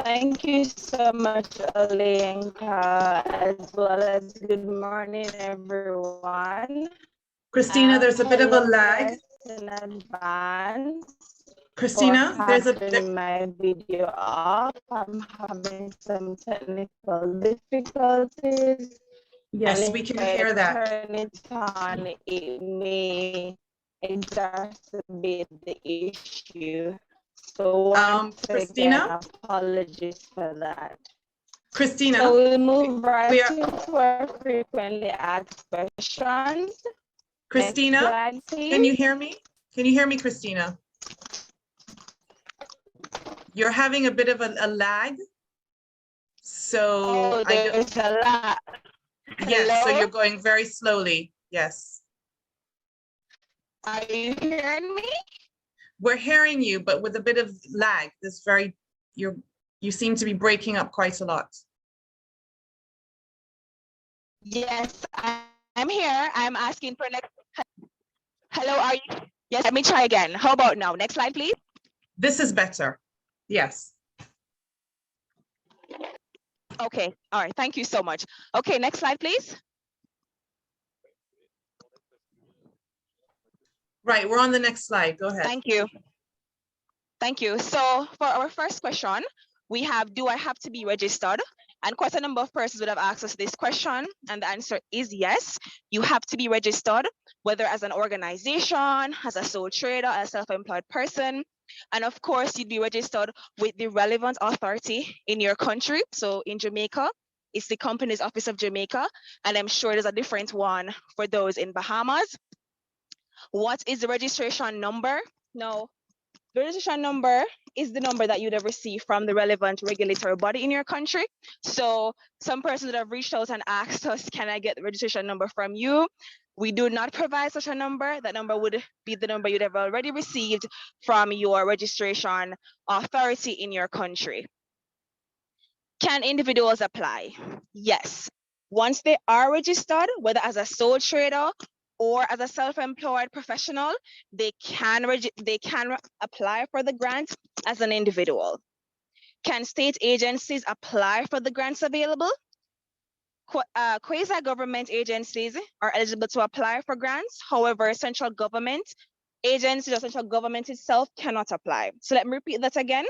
Thank you so much, Olenka, as well as good morning, everyone. Christina, there's a bit of a lag. In advance. Christina, there's a my video off. I'm having some technical difficulties. Yes, we can hear that. Turn it on, it may exacerbate the issue. So Christina, apologies for that. Christina, so we'll move right into our frequently asked questions. Christina, slide, can you hear me? Can you hear me, Christina? You're having a bit of a lag. So there's a lag. Yes, so you're going very slowly. Yes. Are you hearing me? We're hearing you, but with a bit of lag. You seem to be breaking up quite a lot. Yes, I'm here. I'm asking for next. Hello, are you? Yes, let me try again. How about now? Next slide, please. This is better. Yes. Okay, all right, thank you so much. Okay, next slide, please. Right, we're on the next slide. Go ahead. Thank you. Thank you. So for our first question, we have, do I have to be registered? And quite a number of persons would have asked us this question, and the answer is yes, you have to be registered, whether as an organization, as a sole trader, as a self-employed person. And of course, you'd be registered with the relevant authority in your country. So in Jamaica, it's the Companies Office of Jamaica, and I'm sure there's a different one for those in Bahamas. What is the registration number? No. The registration number is the number that you'd have received from the relevant regulatory body in your country. So some persons would have reached out and asked us, can I get the registration number from you? We do not provide such a number. That number would be the number you'd have already received from your registration authority in your country. Can individuals apply? Yes. Once they are registered, whether as a sole trader or as a self-employed professional, they can apply for the grant as an individual. Can state agencies apply for the grants available? Quasi-government agencies are eligible to apply for grants. However, central government agencies or central government itself cannot apply. So let me repeat that again.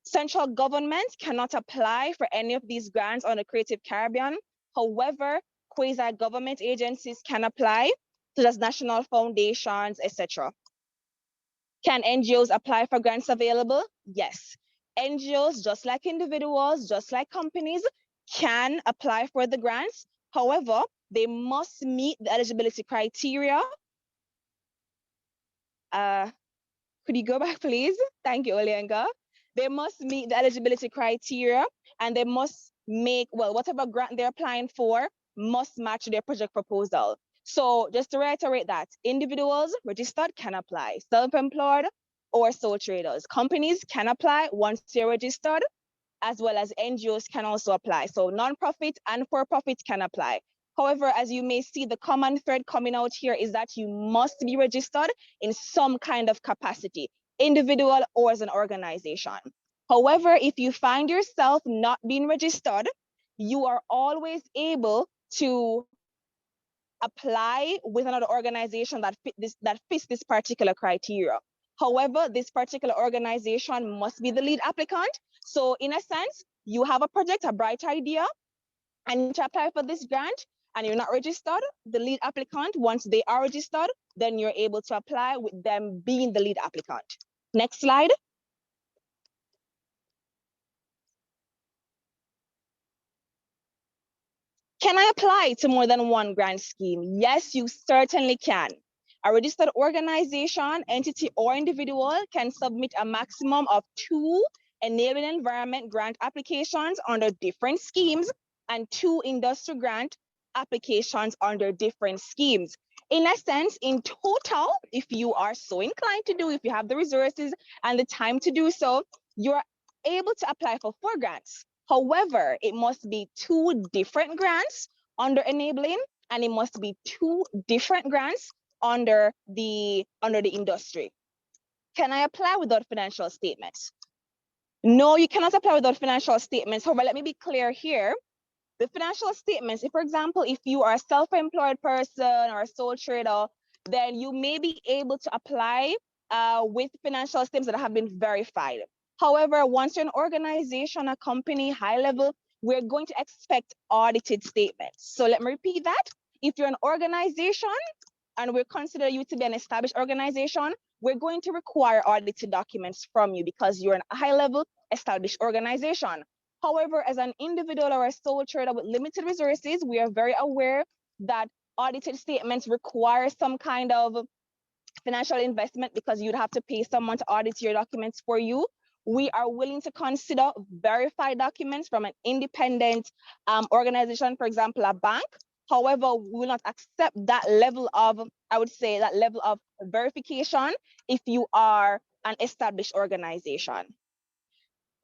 Central government cannot apply for any of these grants on the Creative Caribbean. However, quasi-government agencies can apply, such as national foundations, etc. Can NGOs apply for grants available? Yes. NGOs, just like individuals, just like companies, can apply for the grants. However, they must meet the eligibility criteria. Could you go back, please? Thank you, Olienga. They must meet the eligibility criteria, and they must make, well, whatever grant they're applying for must match their project proposal. So just to reiterate that, individuals registered can apply, self-employed or sole traders. Companies can apply once they're registered, as well as NGOs can also apply. So non-profit and for-profit can apply. However, as you may see, the common thread coming out here is that you must be registered in some kind of capacity, individual or as an organization. However, if you find yourself not being registered, you are always able to apply with another organization that fits this particular criteria. However, this particular organization must be the lead applicant. So in a sense, you have a project, a bright idea, and to apply for this grant, and you're not registered, the lead applicant, once they are registered, then you're able to apply with them being the lead applicant. Next slide. Can I apply to more than one grant scheme? Yes, you certainly can. A registered organization, entity, or individual can submit a maximum of 2 enabling environment grant applications under different schemes and 2 industry grant applications under different schemes. In essence, in total, if you are so inclined to do, if you have the resources and the time to do so, you're able to apply for 4 grants. However, it must be 2 different grants under enabling, and it must be 2 different grants under the industry. Can I apply without financial statements? No, you cannot apply without financial statements. However, let me be clear here. The financial statements, if for example, if you are a self-employed person or a sole trader, then you may be able to apply with financial statements that have been verified. However, once you're an organization, a company, high level, we're going to expect audited statements. So let me repeat that. If you're an organization and we consider you to be an established organization, we're going to require audited documents from you because you're a high level established organization. However, as an individual or a sole trader with limited resources, we are very aware that audited statements require some kind of financial investment because you'd have to pay someone to audit your documents for you. We are willing to consider verified documents from an independent organization, for example, a bank. However, we will not accept that level of, I would say, that level of verification if you are an established organization.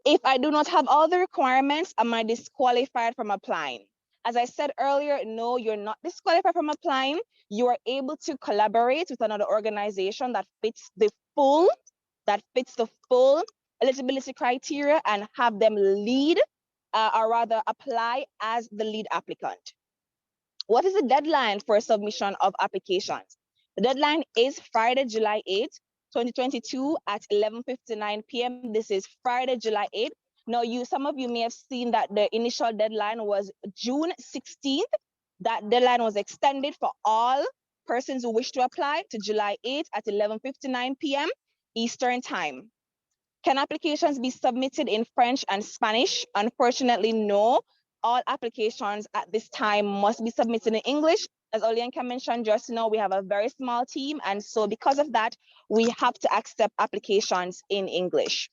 If I do not have all the requirements, am I disqualified from applying? As I said earlier, no, you're not disqualified from applying. You are able to collaborate with another organization that fits the full eligibility criteria and have them lead, or rather apply as the lead applicant. What is the deadline for submission of applications? The deadline is Friday, July 8th, 2022 at 11:59 p.m. This is Friday, July 8th. Now, some of you may have seen that the initial deadline was June 16th. That deadline was extended for all persons who wish to apply to July 8th at 11:59 p.m. Eastern Time. Can applications be submitted in French and Spanish? Unfortunately, no. All applications at this time must be submitted in English. As Olienka mentioned just now, we have a very small team, and so because of that, we have to accept applications in English.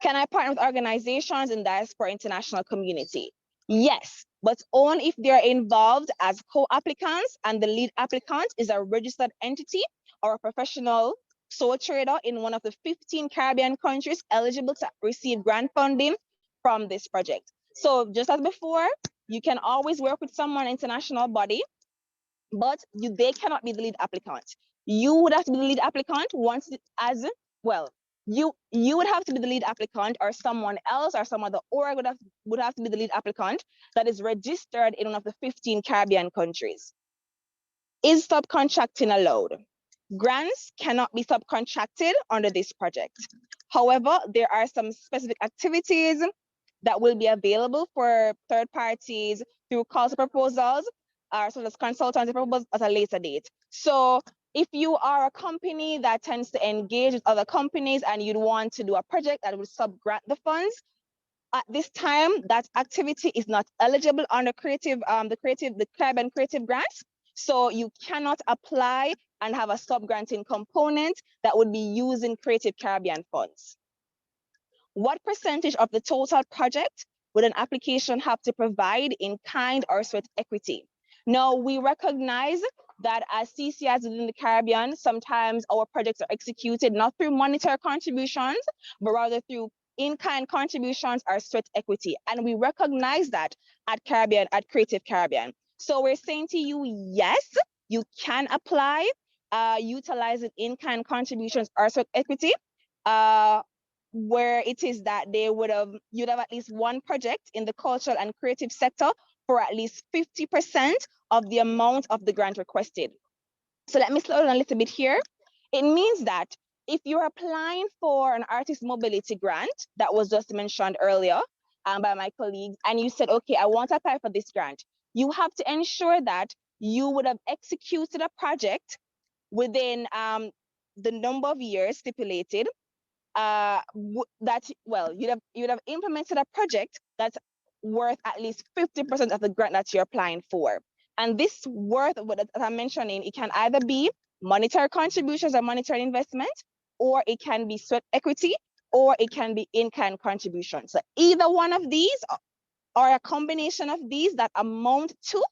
Can I partner with organizations in diaspora international community? Yes, but only if they're involved as co-applicants and the lead applicant is a registered entity or a professional sole trader in one of the 15 Caribbean countries eligible to receive grant funding from this project. So just as before, you can always work with someone international body, but they cannot be the lead applicant. You would have to be the lead applicant once as well. You would have to be the lead applicant, or someone else or some other org would have to be the lead applicant that is registered in one of the 15 Caribbean countries. Is subcontracting allowed? Grants cannot be subcontracted under this project. However, there are some specific activities that will be available for third parties through calls to proposals, as well as consultancy proposals at a later date. So if you are a company that tends to engage with other companies and you'd want to do a project that will subgrant the funds, at this time, that activity is not eligible under the Caribbean Creative Grants. So you cannot apply and have a subgranting component that would be using Creative Caribbean funds. What percentage of the total project would an application have to provide in kind or sweat equity? Now, we recognize that as CCIs within the Caribbean, sometimes our projects are executed not through monetary contributions, but rather through in-kind contributions or sweat equity. And we recognize that at Creative Caribbean. So we're saying to you, yes, you can apply utilizing in-kind contributions or sweat equity, where it is that you'd have at least one project in the cultural and creative sector for at least 50% of the amount of the grant requested. So let me slow down a little bit here. It means that if you're applying for an artist mobility grant that was just mentioned earlier by my colleagues, and you said, okay, I want to apply for this grant, you have to ensure that you would have executed a project within the number of years stipulated, you'd have implemented a project that's worth at least 50% of the grant that you're applying for. And this worth, as I'm mentioning, it can either be monetary contributions or monetary investment, or it can be sweat equity, or it can be in-kind contributions. So either one of these or a combination of these that amount to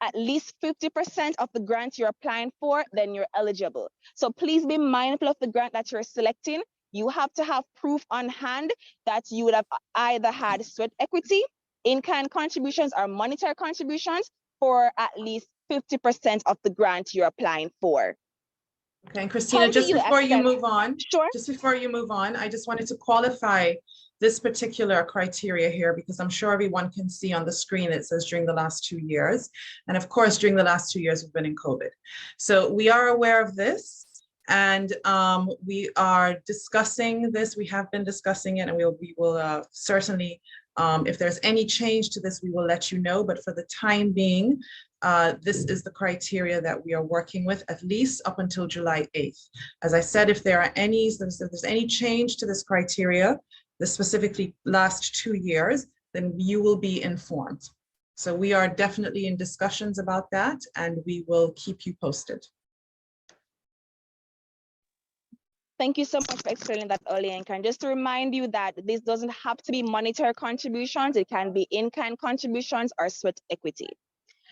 at least 50% of the grant you're applying for, then you're eligible. So please be mindful of the grant that you're selecting. You have to have proof on hand that you would have either had sweat equity, in-kind contributions, or monetary contributions for at least 50% of the grant you're applying for. Okay, and Christina, just before you move on, I just wanted to qualify this particular criteria here, because I'm sure everyone can see on the screen it says during the last 2 years. And of course, during the last 2 years, we've been in COVID. So we are aware of this, and we are discussing this. We have been discussing it, and we will certainly, if there's any change to this, we will let you know. But for the time being, this is the criteria that we are working with, at least up until July 8th. As I said, if there's any change to this criteria, the specifically last 2 years, then you will be informed. So we are definitely in discussions about that, and we will keep you posted. Thank you so much for explaining that, Olienka. And just to remind you that this doesn't have to be monetary contributions. It can be in-kind contributions or sweat equity.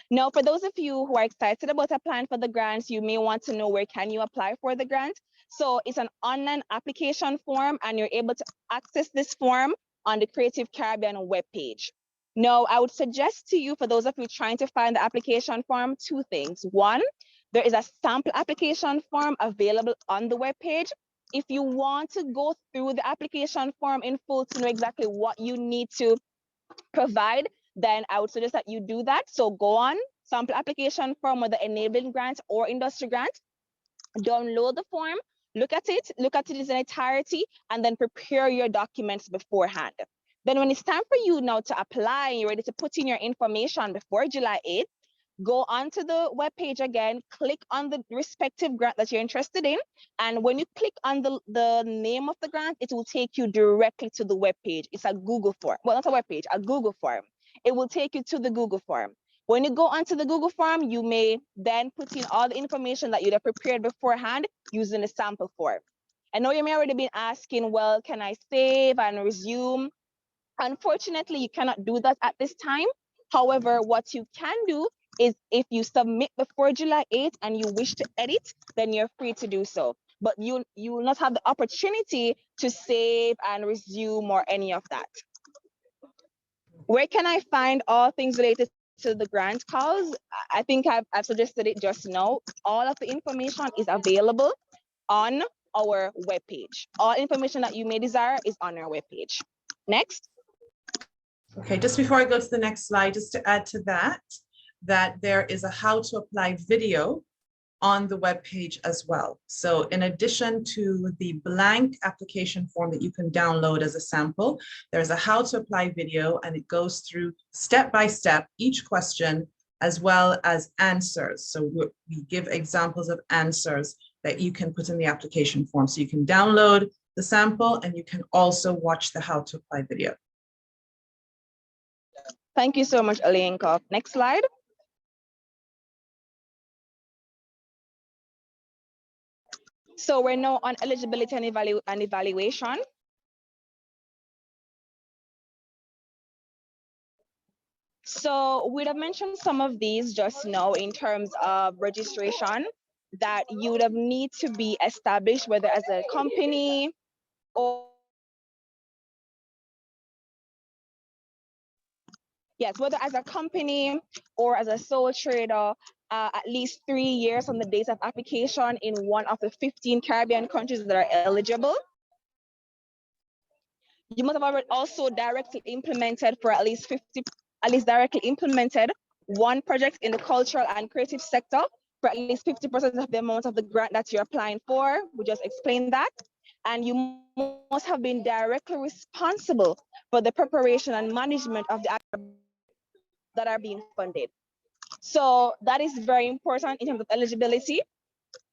Now, for those of you who are excited about applying for the grants, you may want to know where can you apply for the grant. So it's an online application form, and you're able to access this form on the Creative Caribbean webpage. Now, I would suggest to you, for those of you trying to find the application form, two things. One, there is a sample application form available on the webpage. If you want to go through the application form in full to know exactly what you need to provide, then I would suggest that you do that. So go on, sample application form, whether enabling grant or industry grant, download the form, look at it in its entirety, and then prepare your documents beforehand. Then when it's time for you now to apply and you're ready to put in your information before July 8th, go onto the webpage again, click on the respective grant that you're interested in. And when you click on the name of the grant, it will take you directly to the webpage. It's a Google form. Well, not a webpage, a Google form. It will take you to the Google form. When you go onto the Google form, you may then put in all the information that you'd have prepared beforehand using the sample form. I know you may already been asking, well, can I save and resume? Unfortunately, you cannot do that at this time. However, what you can do is if you submit before July 8th and you wish to edit, then you're free to do so. But you will not have the opportunity to save and resume or any of that. Where can I find all things related to the grant calls? I think I've suggested it just now. All of the information is available on our webpage. All information that you may desire is on our webpage. Next. Okay, just before I go to the next slide, just to add to that, there is a how to apply video on the webpage as well. So in addition to the blank application form that you can download as a sample, there's a how to apply video, and it goes through step by step each question as well as answers. So we give examples of answers that you can put in the application form. So you can download the sample and you can also watch the how to apply video. Thank you so much, Alienko. Next slide. So we're now on eligibility and evaluation. So we'd have mentioned some of these just now in terms of registration that you would have need to be established, whether as a company or whether as a company or as a sole trader, at least 3 years from the date of application in one of the 15 Caribbean countries that are eligible. You must have also directly implemented for at least directly implemented one project in the cultural and creative sector for at least 50% of the amount of the grant that you're applying for. We just explained that. And you must have been directly responsible for the preparation and management of the that are being funded. So that is very important in terms of eligibility.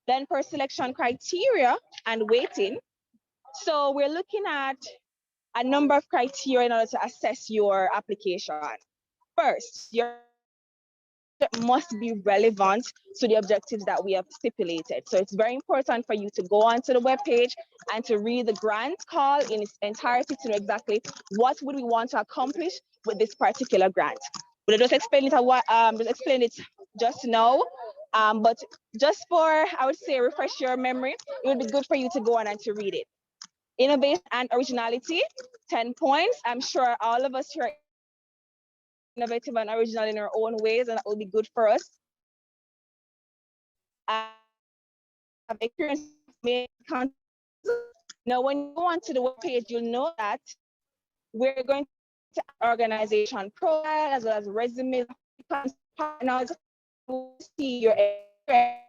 Then for selection criteria and weighting. So we're looking at a number of criteria in order to assess your application. First, your must be relevant to the objectives that we have stipulated. So it's very important for you to go onto the webpage and to read the grant call in its entirety to know exactly what would we want to accomplish with this particular grant. We'll just explain it just now, but just for, I would say, refresh your memory, it would be good for you to go on and to read it. Innovation and originality, 10 points. I'm sure all of us here are innovative and original in our own ways, and that will be good for us. Have experience. Now, when you go onto the webpage, you'll know that we're going to organization profile as well as resume partners to see your grant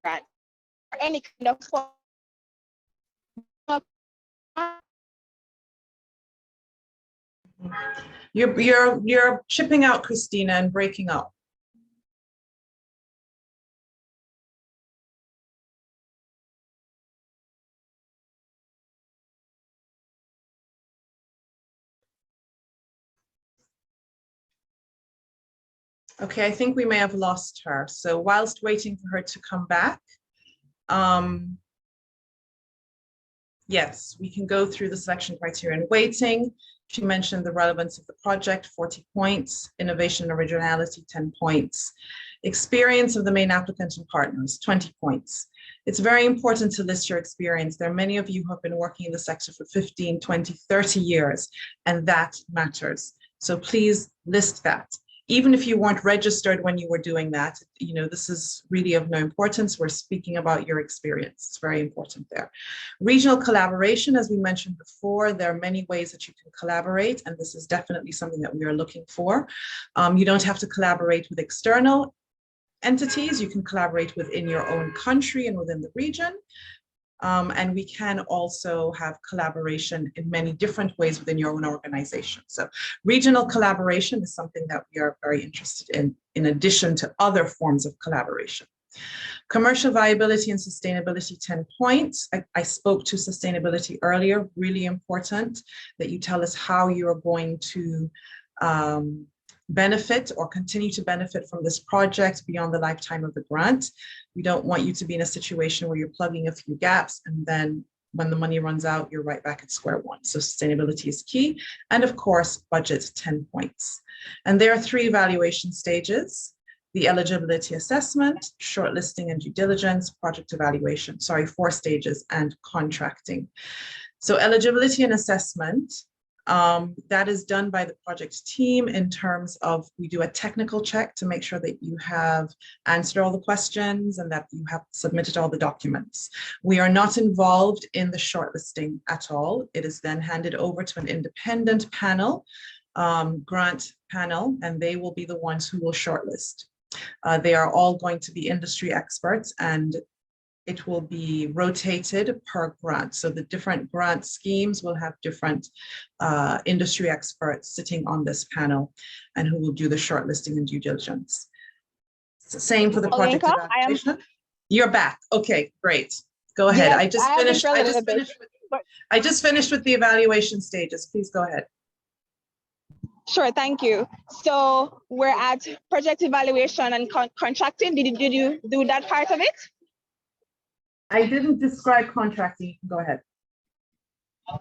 or any kind of You're chipping out, Christina, and breaking up. Okay, I think we may have lost her. So whilst waiting for her to come back, yes, we can go through the selection criteria and weighting. She mentioned the relevance of the project, 40 points, innovation and originality, 10 points, experience of the main applicant and partners, 20 points. It's very important to list your experience. There are many of you who have been working in the sector for 15, 20, 30 years, and that matters. So please list that. Even if you weren't registered when you were doing that, you know, this is really of no importance. We're speaking about your experience. It's very important there. Regional collaboration, as we mentioned before, there are many ways that you can collaborate, and this is definitely something that we are looking for. You don't have to collaborate with external entities. You can collaborate within your own country and within the region. And we can also have collaboration in many different ways within your own organization. So regional collaboration is something that we are very interested in addition to other forms of collaboration. Commercial viability and sustainability, 10 points. I spoke to sustainability earlier, really important that you tell us how you're going to benefit or continue to benefit from this project beyond the lifetime of the grant. We don't want you to be in a situation where you're plugging a few gaps and then when the money runs out, you're right back at square one. So sustainability is key. And of course, budget, 10 points. And there are 3 evaluation stages: the eligibility assessment, shortlisting and due diligence, project evaluation, 4 stages, and contracting. So eligibility and assessment, that is done by the project team in terms of, we do a technical check to make sure that you have answered all the questions and that you have submitted all the documents. We are not involved in the shortlisting at all. It is then handed over to an independent panel, grant panel, and they will be the ones who will shortlist. They are all going to be industry experts, and it will be rotated per grant. So the different grant schemes will have different industry experts sitting on this panel and who will do the shortlisting and due diligence. Same for the project evaluation. You're back. Okay, great. Go ahead. Yes, I just finished with the evaluation stages. Please go ahead. Sure, thank you. So we're at project evaluation and contracting. Did you do that part of it? I didn't describe contracting. Go ahead.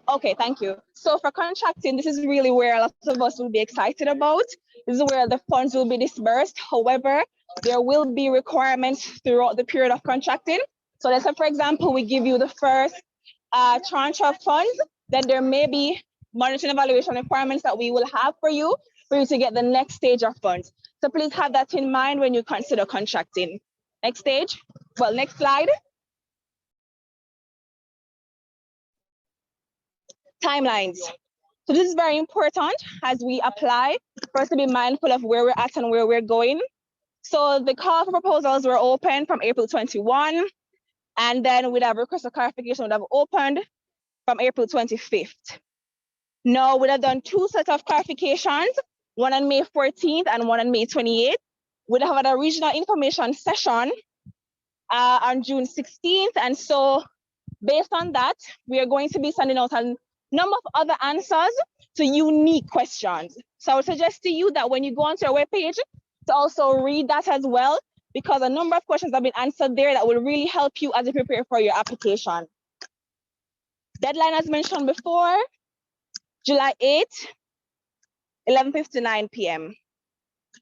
Okay, thank you. So for contracting, this is really where a lot of us will be excited about. This is where the funds will be disbursed. However, there will be requirements throughout the period of contracting. So let's say, for example, we give you the first tranche of funds, then there may be monitoring evaluation requirements that we will have for you to get the next stage of funds. So please have that in mind when you consider contracting. Next stage, well, next slide. Timelines. So this is very important as we apply for us to be mindful of where we're at and where we're going. So the call for proposals were open from April 21, and then we'd have request for clarification would have opened from April 25th. Now we'd have done 2 sets of clarifications, one on May 14th and one on May 28th. We'd have had a regional information session on June 16th. And so based on that, we are going to be sending out a number of other answers to unique questions. So I would suggest to you that when you go onto our webpage, to also read that as well, because a number of questions have been answered there that will really help you as you prepare for your application. Deadline, as mentioned before, July 8th, 11:59 p.m.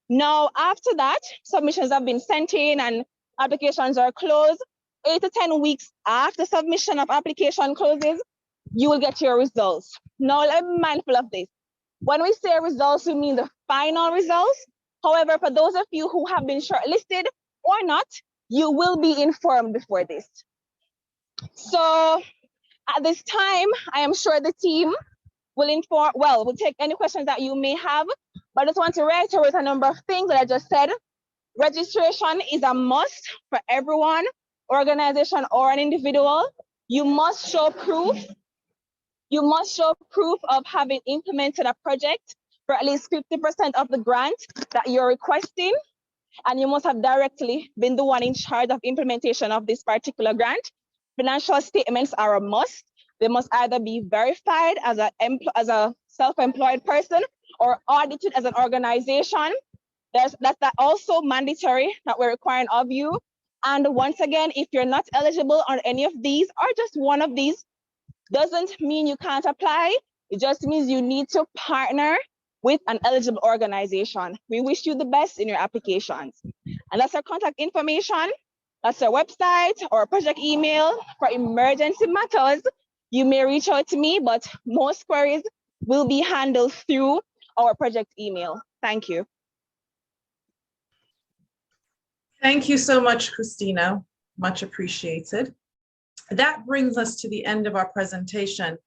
Now, after that, submissions have been sent in and applications are closed. 8 to 10 weeks after submission of application closes, you will get your results. Now, let me be mindful of this. When we say results, we mean the final results. However, for those of you who have been shortlisted or not, you will be informed before this. So at this time, I am sure the team will take any questions that you may have, but I just want to reiterate a number of things that I just said. Registration is a must for everyone, organization or an individual. You must show proof. You must show proof of having implemented a project for at least 50% of the grant that you're requesting. And you must have directly been the one in charge of implementation of this particular grant. Financial statements are a must. They must either be verified as a self-employed person or audited as an organization. That's also mandatory that we're requiring of you. And once again, if you're not eligible on any of these or just one of these, doesn't mean you can't apply. It just means you need to partner with an eligible organization. We wish you the best in your applications. And that's our contact information. That's our website or project email. For emergency matters, you may reach out to me, but most queries will be handled through our project email. Thank you. Thank you so much, Christina. Much appreciated. That brings us to the end of our presentation,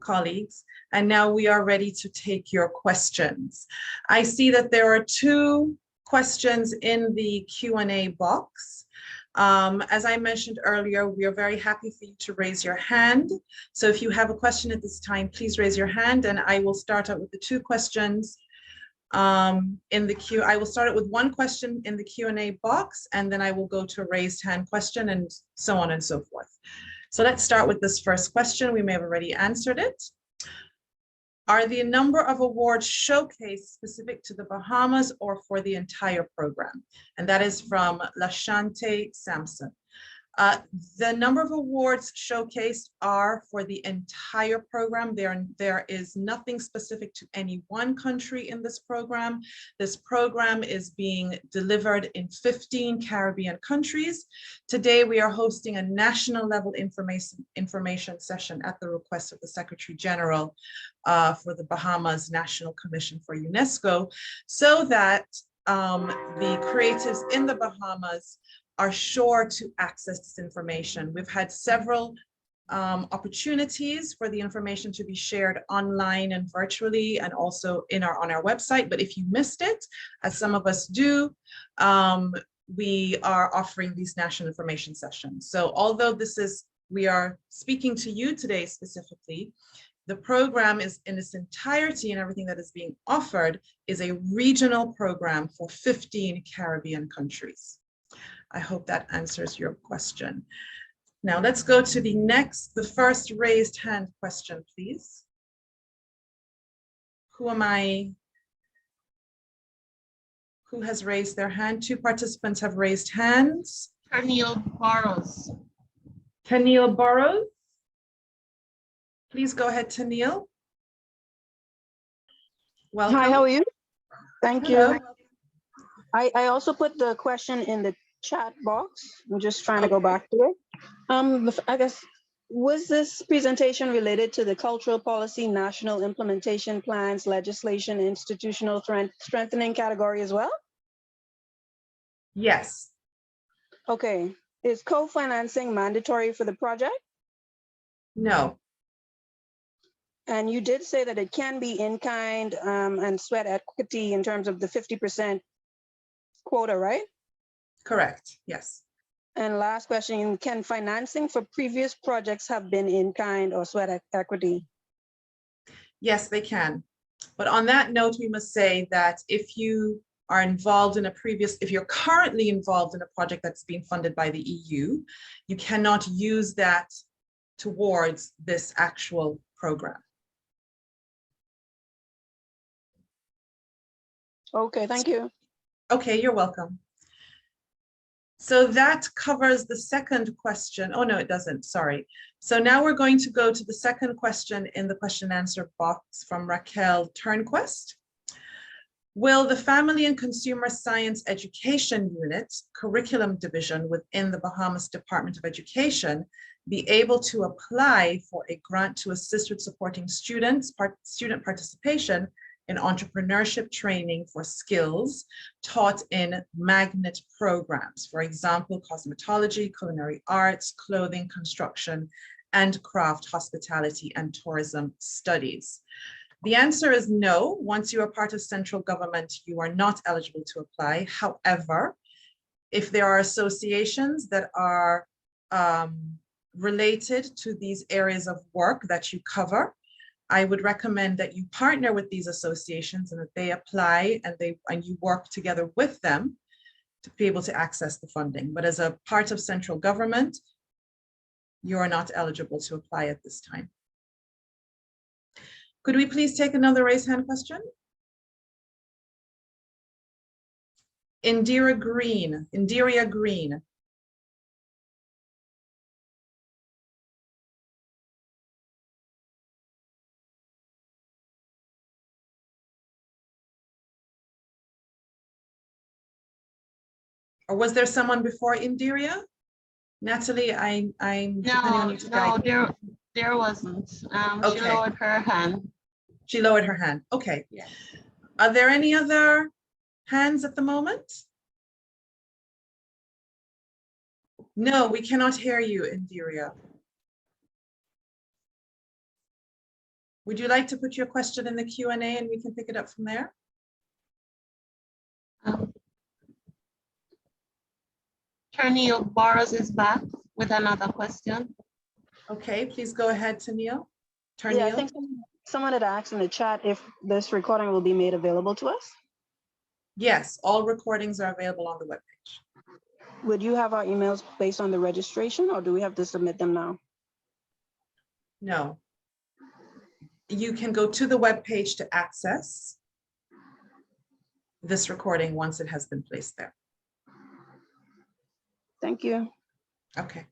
colleagues. And now we are ready to take your questions. I see that there are 2 questions in the Q&A box. As I mentioned earlier, we are very happy for you to raise your hand. So if you have a question at this time, please raise your hand and I will start out with the 2 questions in the queue. I will start it with 1 question in the Q&A box, and then I will go to a raised hand question and so on and so forth. So let's start with this first question. We may have already answered it. Are the number of awards showcased specific to the Bahamas or for the entire program? And that is from Lashante Sampson. The number of awards showcased are for the entire program. There is nothing specific to any one country in this program. This program is being delivered in 15 Caribbean countries. Today, we are hosting a national level information session at the request of the Secretary General for the Bahamas National Commission for Unesco, so that the creatives in the Bahamas are sure to access this information. We've had several opportunities for the information to be shared online and virtually and also on our website. But if you missed it, as some of us do, we are offering these national information sessions. So although we are speaking to you today specifically, the program is in its entirety and everything that is being offered is a regional program for 15 Caribbean countries. I hope that answers your question. Now let's go to the first raised hand question, please. Who has raised their hand? 2 participants have raised hands. Tennille Burrows. Tennille Burrows. Please go ahead, Tennille. Welcome. Hi, how are you? Thank Hello. you. I also put the question in the chat box. I'm just trying to go back to it. I guess, was this presentation related to the cultural policy, national implementation plans, legislation, institutional strengthening category as well? Yes. Okay. Is co-financing mandatory for the project? No. And you did say that it can be in kind and sweat equity in terms of the 50% quota, right? Correct. Yes. And last question, can financing for previous projects have been in kind or sweat equity? Yes, they can. But on that note, we must say that if you are involved in if you're currently involved in a project that's being funded by the EU, you cannot use that towards this actual program. Okay, thank you. Okay, you're welcome. So that covers the second question. Oh, no, it doesn't. Sorry. So now we're going to go to the second question in the question and answer box from Raquel Turnquest. Will the Family and Consumer Science Education Unit Curriculum Division within the Bahamas Department of Education be able to apply for a grant to assist with supporting student participation in entrepreneurship training for skills taught in magnet programs, for example, cosmetology, culinary arts, clothing, construction, and craft, hospitality, and tourism studies? The answer is no. Once you are part of central government, you are not eligible to apply. However, if there are associations that are related to these areas of work that you cover, I would recommend that you partner with these associations and that they apply and you work together with them to be able to access the funding. But as a part of central government, you are not eligible to apply at this time. Could we please take another raised hand question? Indira Green. Or was there someone before Indiria? Natalie, I'm depending on you to guide me. There wasn't. She Okay. lowered her hand. She lowered her hand. Okay. Yeah. Are there any other hands at the moment? No, we cannot hear you, Indiria. Would you like to put your question in the Q&A and we can pick it up from there? Neil Boros is back with another question. Okay, please go ahead, Neil. Yeah, I think someone had asked in the chat if this recording will be made available to us. Yes, all recordings are available on the webpage. Would you have our emails based on the registration, or do we have to submit them now? No. You can go to the webpage to access this recording once it has been placed there. Thank you. Okay.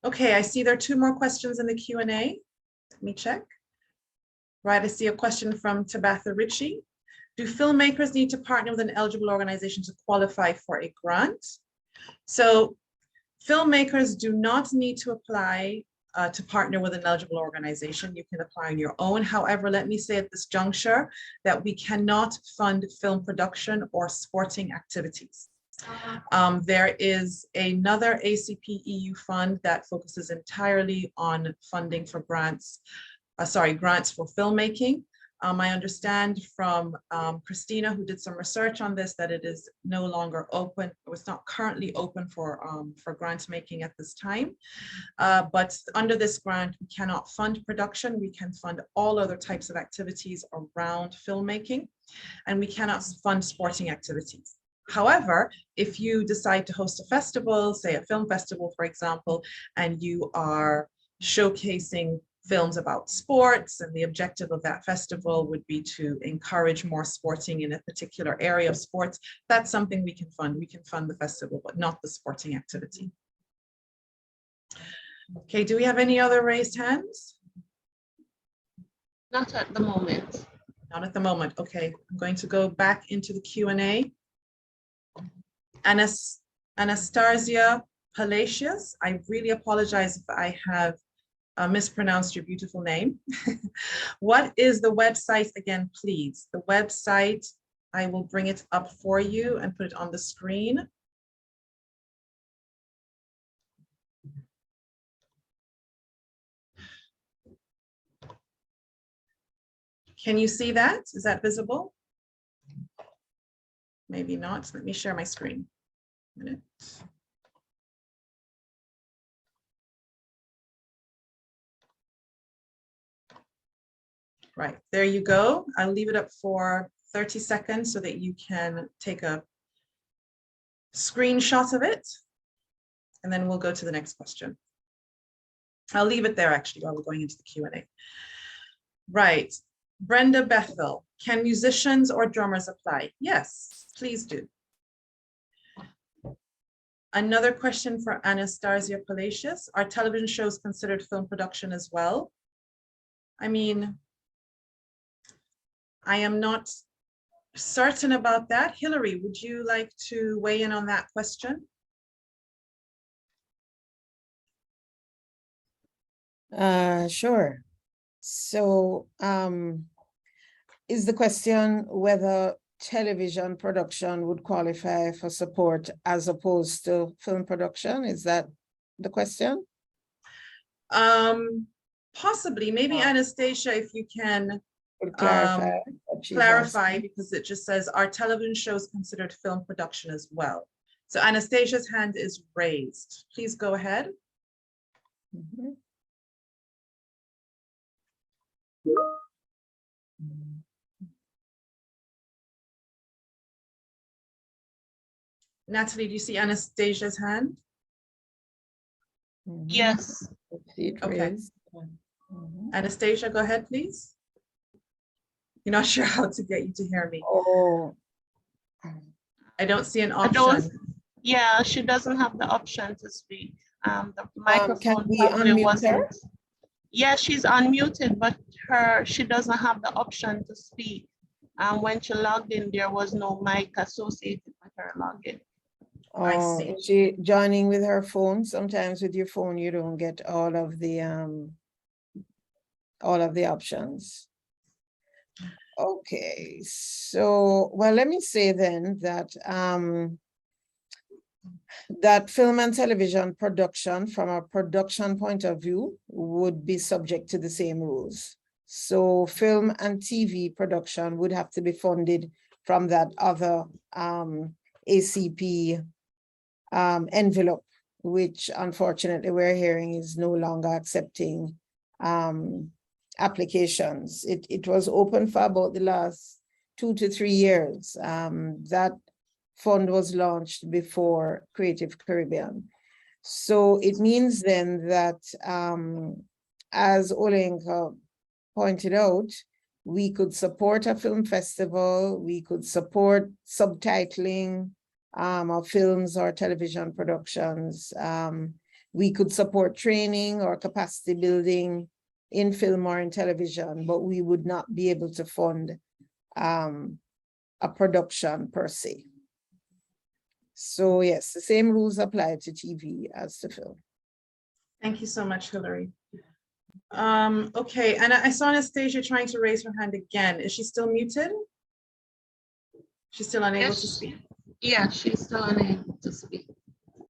Okay, I see there are 2 more questions in the Q&A. Let me check. Right, I see a question from Tabatha Ritchie. Do filmmakers need to partner with an eligible organization to qualify for a grant? So filmmakers do not need to apply to partner with an eligible organization. You can apply on your own. However, let me say at this juncture that we cannot fund film production or sporting activities. There is another ACP EU fund that focuses entirely on funding for grants, grants for filmmaking. I understand from Christina, who did some research on this, that it is no longer open. It's not currently open for grant making at this time. But under this grant, we cannot fund production. We can fund all other types of activities around filmmaking, and we cannot fund sporting activities. However, if you decide to host a festival, say a film festival, for example, and you are showcasing films about sports, and the objective of that festival would be to encourage more sporting in a particular area of sports, that's something we can fund. We can fund the festival, but not the sporting activity. Okay, do we have any other raised hands? Not at the moment. Not at the moment. Okay, I'm going to go back into the Q&A. Anastasia Palacios, I really apologize if I have mispronounced your beautiful name. What is the website again, please? The website, I will bring it up for you and put it on the screen. Can you see that? Is that visible? Maybe not. Let me share my screen. A minute. Right, there you go. I'll leave it up for 30 seconds so that you can take a screenshot of it, and then we'll go to the next question. I'll leave it there actually while we're going into the Q&A. Right, Brenda Bethel, can musicians or drummers apply? Yes, please do. Another question for Anastasia Palacios. Are television shows considered film production as well? I mean, I am not certain about that. Hillary, would you like to weigh in on that question? Sure. So is the question whether television production would qualify for support as opposed to film production? Is that the question? Possibly. Maybe Anastasia, if you can clarify, because it just says, are television shows considered film production as well? So Anastasia's hand is raised. Please go ahead. Mm-hmm. Natalie, do you see Anastasia's hand? Yes. Okay. Anastasia, go ahead, please. You're not sure how to get you to hear me. Oh. I don't see an option. Yeah, she doesn't have the option to speak. The microphone probably wasn't. Yeah, she's unmuted, but she doesn't have the option to speak. when she logged in, there was no mic associated with her login. I Oh, see. is she joining with her phone? Sometimes with your phone, you don't get all of the options. Okay, so, well, let me say then that that film and television production, from a production point of view, would be subject to the same rules. So film and TV production would have to be funded from that other ACP envelope, which unfortunately we're hearing is no longer accepting applications. It was open for about the last 2 to 3 years. That fund was launched before Creative Caribbean. So it means then that, as Olenka pointed out, we could support a film festival, we could support subtitling of films or television productions. We could support training or capacity building in film or in television, but we would not be able to fund a production per se. So yes, the same rules apply to TV as to film. Thank you so much, Hilary. Okay, and I saw Anastasia trying to raise her hand again. Is she still muted? She's still unable to speak. Yeah, she's still unable to speak.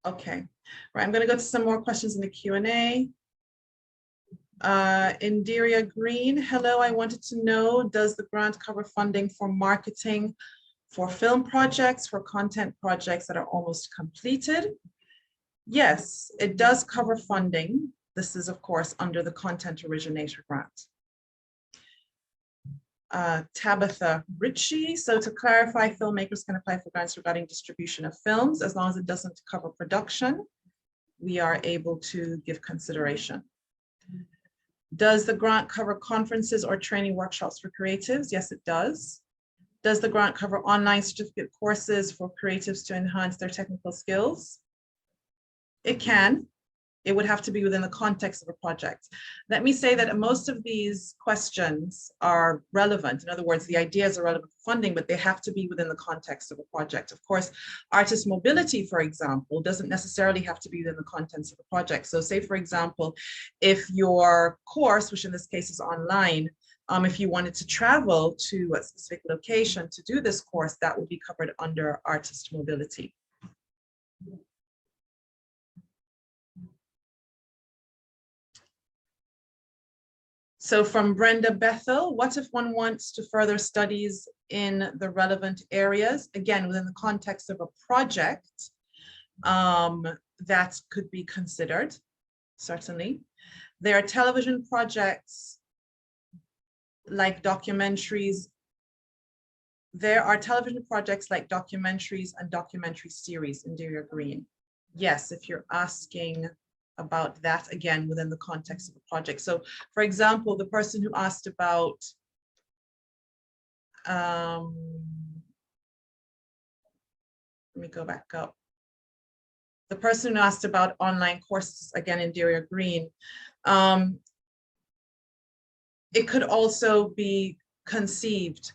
Okay, right, I'm gonna go to some more questions in the Q&A. Indiria Green, hello, I wanted to know, does the grant cover funding for marketing for film projects, for content projects that are almost completed? Yes, it does cover funding. This is, of course, under the Content Originator Grant. Tabitha Ritchie, so to clarify, filmmakers can apply for grants regarding distribution of films as long as it doesn't cover production. We are able to give consideration. Does the grant cover conferences or training workshops for creatives? Yes, it does. Does the grant cover online certificate courses for creatives to enhance their technical skills? It can. It would have to be within the context of a project. Let me say that most of these questions are relevant. In other words, the ideas are relevant for funding, but they have to be within the context of a project. Of course, artist mobility, for example, doesn't necessarily have to be within the contents of a project. So say, for example, if your course, which in this case is online, if you wanted to travel to a specific location to do this course, that would be covered under artist mobility. So from Brenda Bethel, what if one wants to further studies in the relevant areas? Again, within the context of a project, that could be considered, certainly. There are television projects like documentaries. There are television projects like documentaries and documentary series in Deria Green. Yes, if you're asking about that, again, within the context of a project. So for example, the person who asked about let me go back up. The person who asked about online courses, again, in Deria Green, it could also be conceived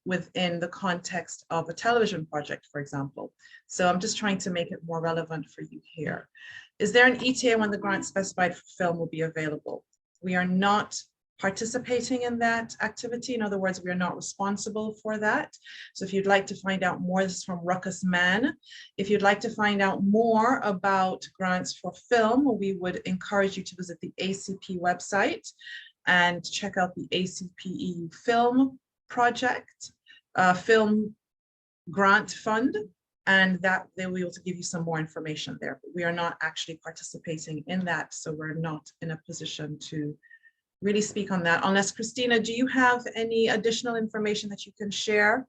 within the context of a television project, for example. So I'm just trying to make it more relevant for you here. Is there an ETA when the grant specified for film will be available? We are not participating in that activity. In other words, we are not responsible for that. So if you'd like to find out more, this is from Ruckus Man. If you'd like to find out more about grants for film, we would encourage you to visit the ACP website and check out the ACP film project, film grant fund, and that they will be able to give you some more information there. But we are not actually participating in that, so we're not in a position to really speak on that. Unless, Christina, do you have any additional information that you can share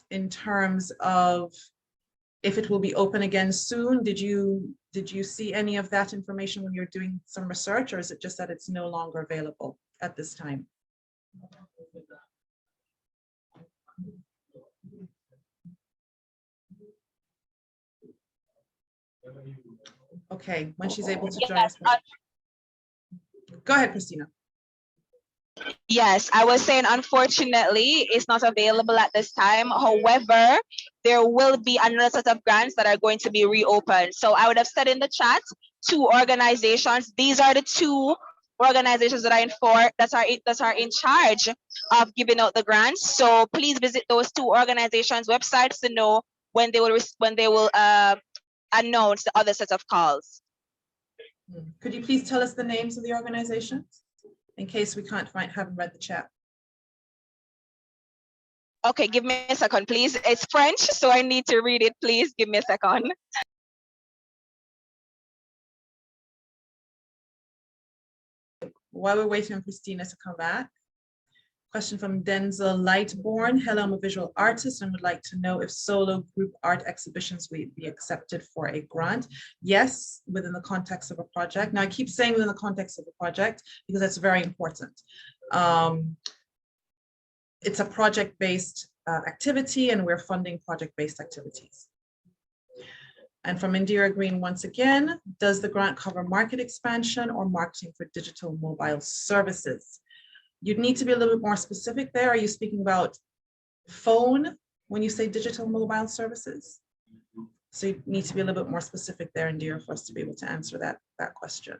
in terms of if it will be open again soon? Did you see any of that information when you're doing some research, or is it just that it's no longer available at this time? Okay, when she's able to join us. Go ahead, Christina. Yes, I was saying, unfortunately, it's not available at this time. However, there will be another set of grants that are going to be reopened. So I would have said in the chat, 2 organizations. These are the 2 organizations that are in charge of giving out the grants. So please visit those 2 organizations' websites to know when they will announce the other set of calls. Could you please tell us the names of the organizations in case we haven't read the chat? Okay, give me a second, please. It's French, so I need to read it. Please give me a second. While we're waiting on Christina to come back, question from Denzel Lightborn. Hello, I'm a visual artist and would like to know if solo group art exhibitions will be accepted for a grant. Yes, within the context of a project. Now I keep saying within the context of a project because that's very important. It's a project-based activity and we're funding project-based activities. And from Indira Green, once again, does the grant cover market expansion or marketing for digital mobile services? You'd need to be a little bit more specific there. Are you speaking about phone when you say digital mobile services? So you need to be a little bit more specific there, Indira, for us to be able to answer that question.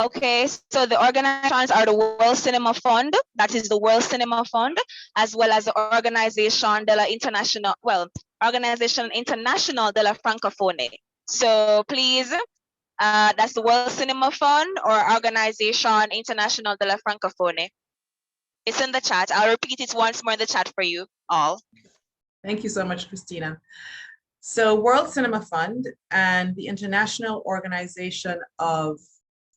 Okay, so the organizations are the World Cinema Fund, that is the World Cinema Fund, as well as the Organisation de la International, Organisation International de la Francophonie. So please, that's the World Cinema Fund or Organisation International de la Francophonie. It's in the chat. I'll repeat it once more in the chat for you all. Thank you so much, Christina. So World Cinema Fund and the International Organization of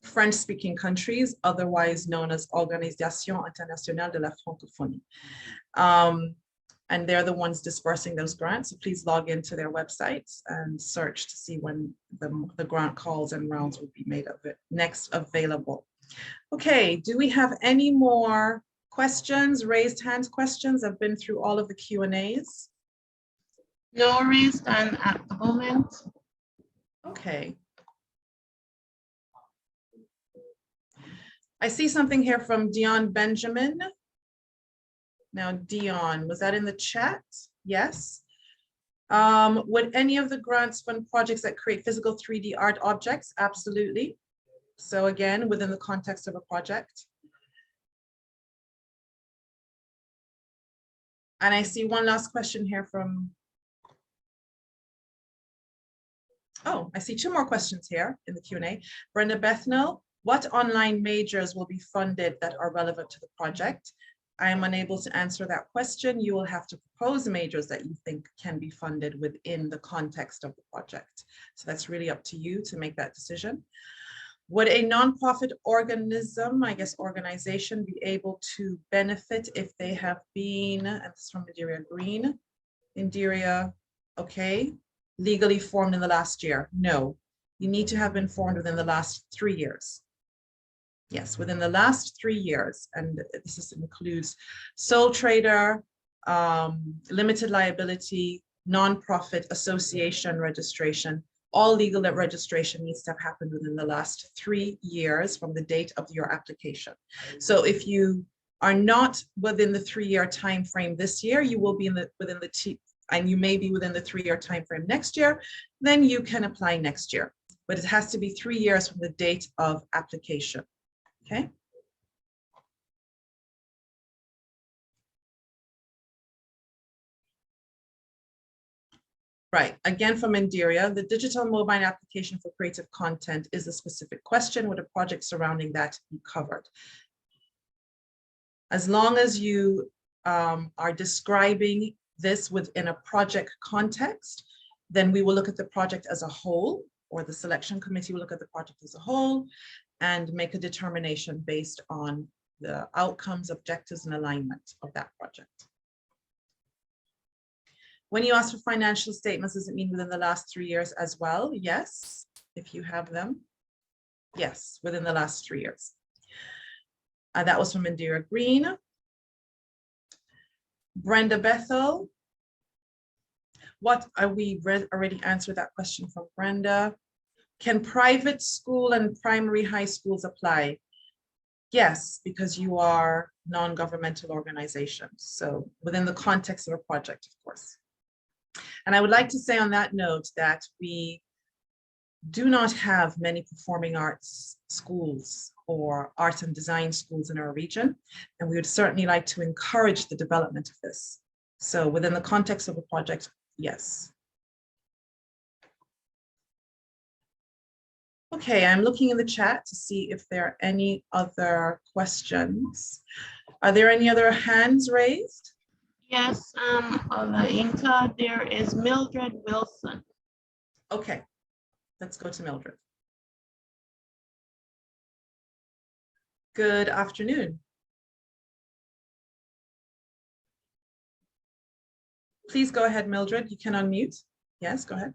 French-speaking countries, otherwise known as Organisation Internationale de la Francophonie. And they're the ones dispersing those grants. So please log into their websites and search to see when the grant calls and rounds will be made of it next available. Okay, do we have any more questions, raised hands questions? I've been through all of the Q&As. No raised hand at the moment. Okay. I see something here from Dion Benjamin. Now, Dion, was that in the chat? Yes. Would any of the grants fund projects that create physical 3D art objects? Absolutely. So again, within the context of a project. And I see one last question here from, oh, I see 2 more questions here in the Q&A. Brenda Bethnal. What online majors will be funded that are relevant to the project? I am unable to answer that question. You will have to propose majors that you think can be funded within the context of the project. So that's really up to you to make that decision. Would a nonprofit organism, I guess organization, be able to benefit if they have been, and this is from Indira Green, Indira, okay, legally formed in the last year? No, you need to have been formed within the last 3 years. Yes, within the last 3 years, and this includes sole trader, limited liability, nonprofit, association registration. All legal registration needs to have happened within the last 3 years from the date of your application. So if you are not within the 3-year time frame this year, you will be and you may be within the 3-year time frame next year, then you can apply next year. But it has to be 3 years from the date of application. Okay. Right, again from Indira, the digital mobile application for creative content is a specific question. Would a project surrounding that be covered? As long as you are describing this within a project context, then we will look at the project as a whole, or the selection committee will look at the project as a whole and make a determination based on the outcomes, objectives, and alignment of that project. When you ask for financial statements, does it mean within the last 3 years as well? Yes, if you have them. Yes, within the last 3 years. That was from Indira Green. Brenda Bethel. What are we already answered that question from Brenda? Can private school and primary high schools apply? Yes, because you are non-governmental organizations. So within the context of a project, of course. And I would like to say on that note that we do not have many performing arts schools or art and design schools in our region. And we would certainly like to encourage the development of this. So within the context of a project, yes. Okay, I'm looking in the chat to see if there are any other questions. Are there any other hands raised? Yes, Inca, there is Mildred Wilson. Okay, let's go to Mildred. Good afternoon. Please go ahead, Mildred. You can unmute. Yes, go ahead.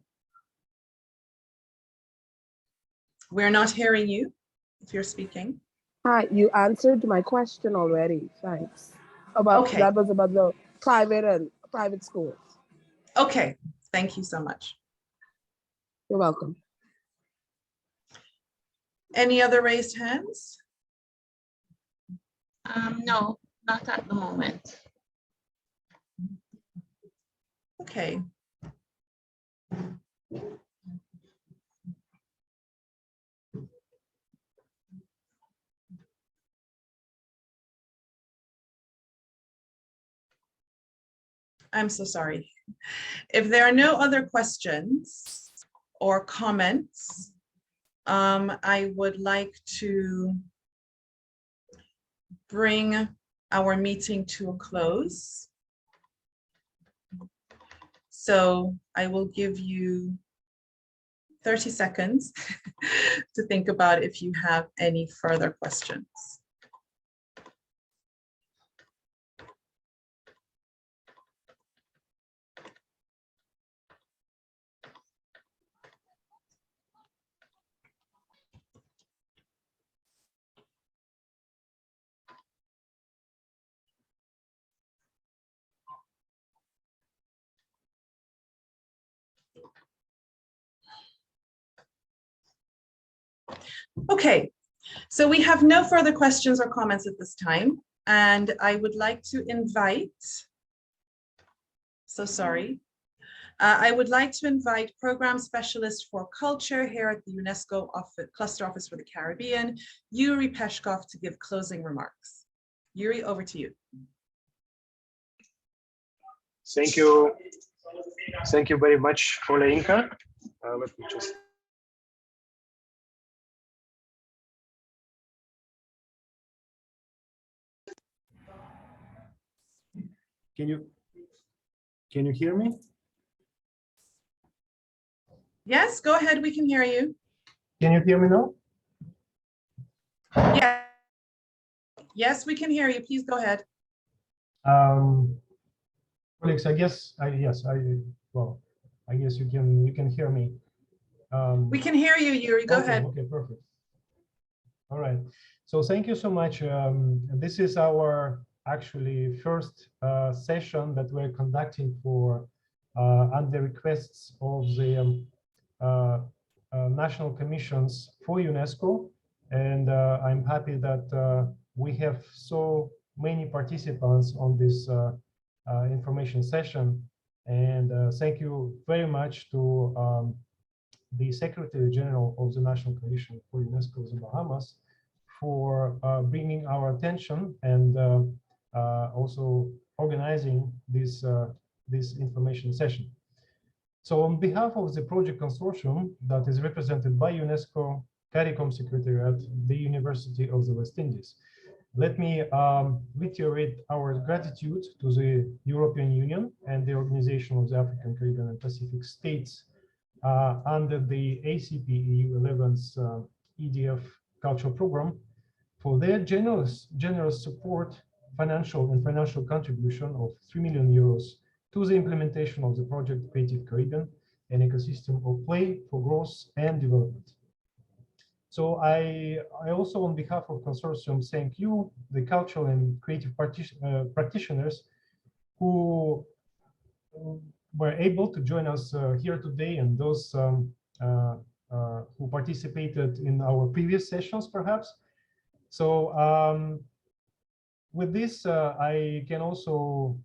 We're not hearing you if you're speaking. Hi, you answered my question already. Thanks. That was about the private schools. Okay, thank you so much. You're welcome. Any other raised hands? No, not at the moment. Okay. I'm so sorry. If there are no other questions or comments, I would like to bring our meeting to a close. So I will give you 30 seconds to think about if you have any further questions. Okay, so we have no further questions or comments at this time, and I would like to invite, I would like to invite Program Specialist for Culture here at the Unesco Cluster Office for the Caribbean, Yuri Peshkov, to give closing remarks. Yuri, over to you. Thank you. Thank you very much, Inca. Let me just. Can you hear me? Yes, go ahead. We can hear you. Can you hear me now? Yeah. Yes, we can hear you. Please go ahead. Alex, I guess you can hear me. We can hear you, Yuri. Go ahead. Okay, perfect. All right. So thank you so much. This is our actually first session that we're conducting for under requests of the national commissions for UNESCO, and I'm happy that we have so many participants on this information session. And thank you very much to the Secretary General of the National Commission for UNESCO of the Bahamas for bringing our attention and also organizing this information session. So on behalf of the project consortium that is represented by UNESCO, CARICOM Secretariat, the University of the West Indies, let me reiterate our gratitude to the European Union and the Organization of the African, Caribbean, and Pacific States under the ACP EU11's EDF cultural program for their generous support, financial contribution of 3 million euros to the implementation of the project Creative Caribbean, an ecosystem of play for growth and development. So I also, on behalf of consortium, thank you, the cultural and creative practitioners who were able to join us here today, and those who participated in our previous sessions, perhaps. So with this, I can also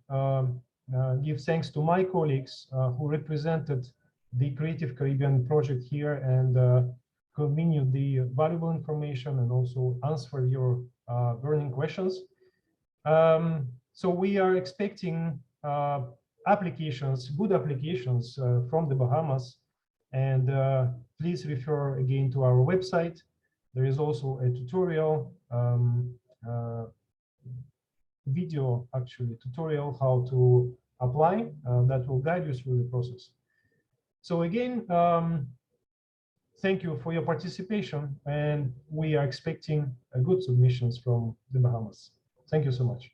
give thanks to my colleagues who represented the Creative Caribbean project here and communicated the valuable information and also answered your burning questions. So we are expecting applications, good applications from the Bahamas, and please refer again to our website. There is also a tutorial video, actually, tutorial how to apply that will guide you through the process. So again, thank you for your participation, and we are expecting good submissions from the Bahamas. Thank you so much.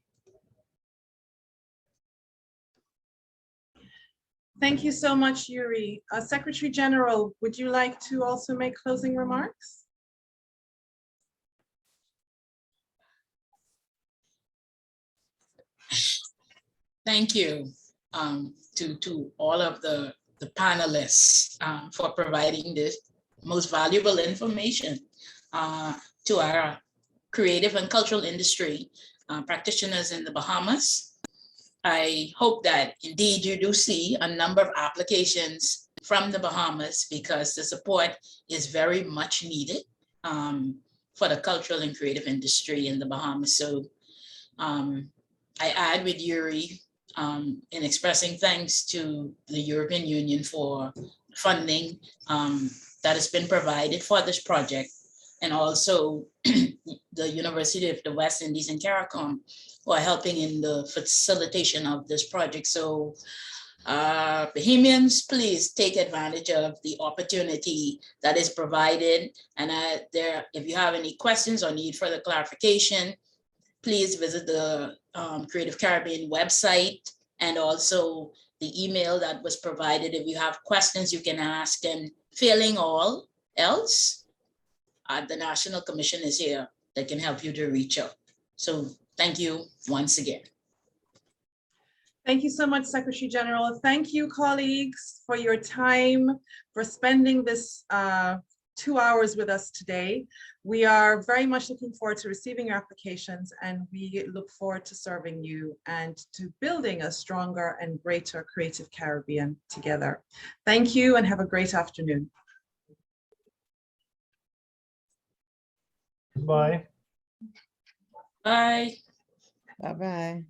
Thank you so much, Yuri. Secretary General, would you like to also make closing remarks? Thank you to all of the panelists for providing this most valuable information to our creative and cultural industry practitioners in the Bahamas. I hope that indeed you do see a number of applications from the Bahamas, because the support is very much needed for the cultural and creative industry in the Bahamas. So I add with Yuri in expressing thanks to the European Union for funding that has been provided for this project, and also the University of the West Indies and CARICOM, who are helping in the facilitation of this project. So Bahamians, please take advantage of the opportunity that is provided. And if you have any questions or need further clarification, please visit the Creative Caribbean website, and also the email that was provided. If you have questions, you can ask, and failing all else, the National Commission is here that can help you to reach out. So thank you once again. Thank you so much, Secretary General. Thank you, colleagues, for your time, for spending this 2 hours with us today. We are very much looking forward to receiving your applications, and we look forward to serving you and to building a stronger and greater Creative Caribbean together. Thank you, and have a great afternoon. Bye. Bye. Bye-bye.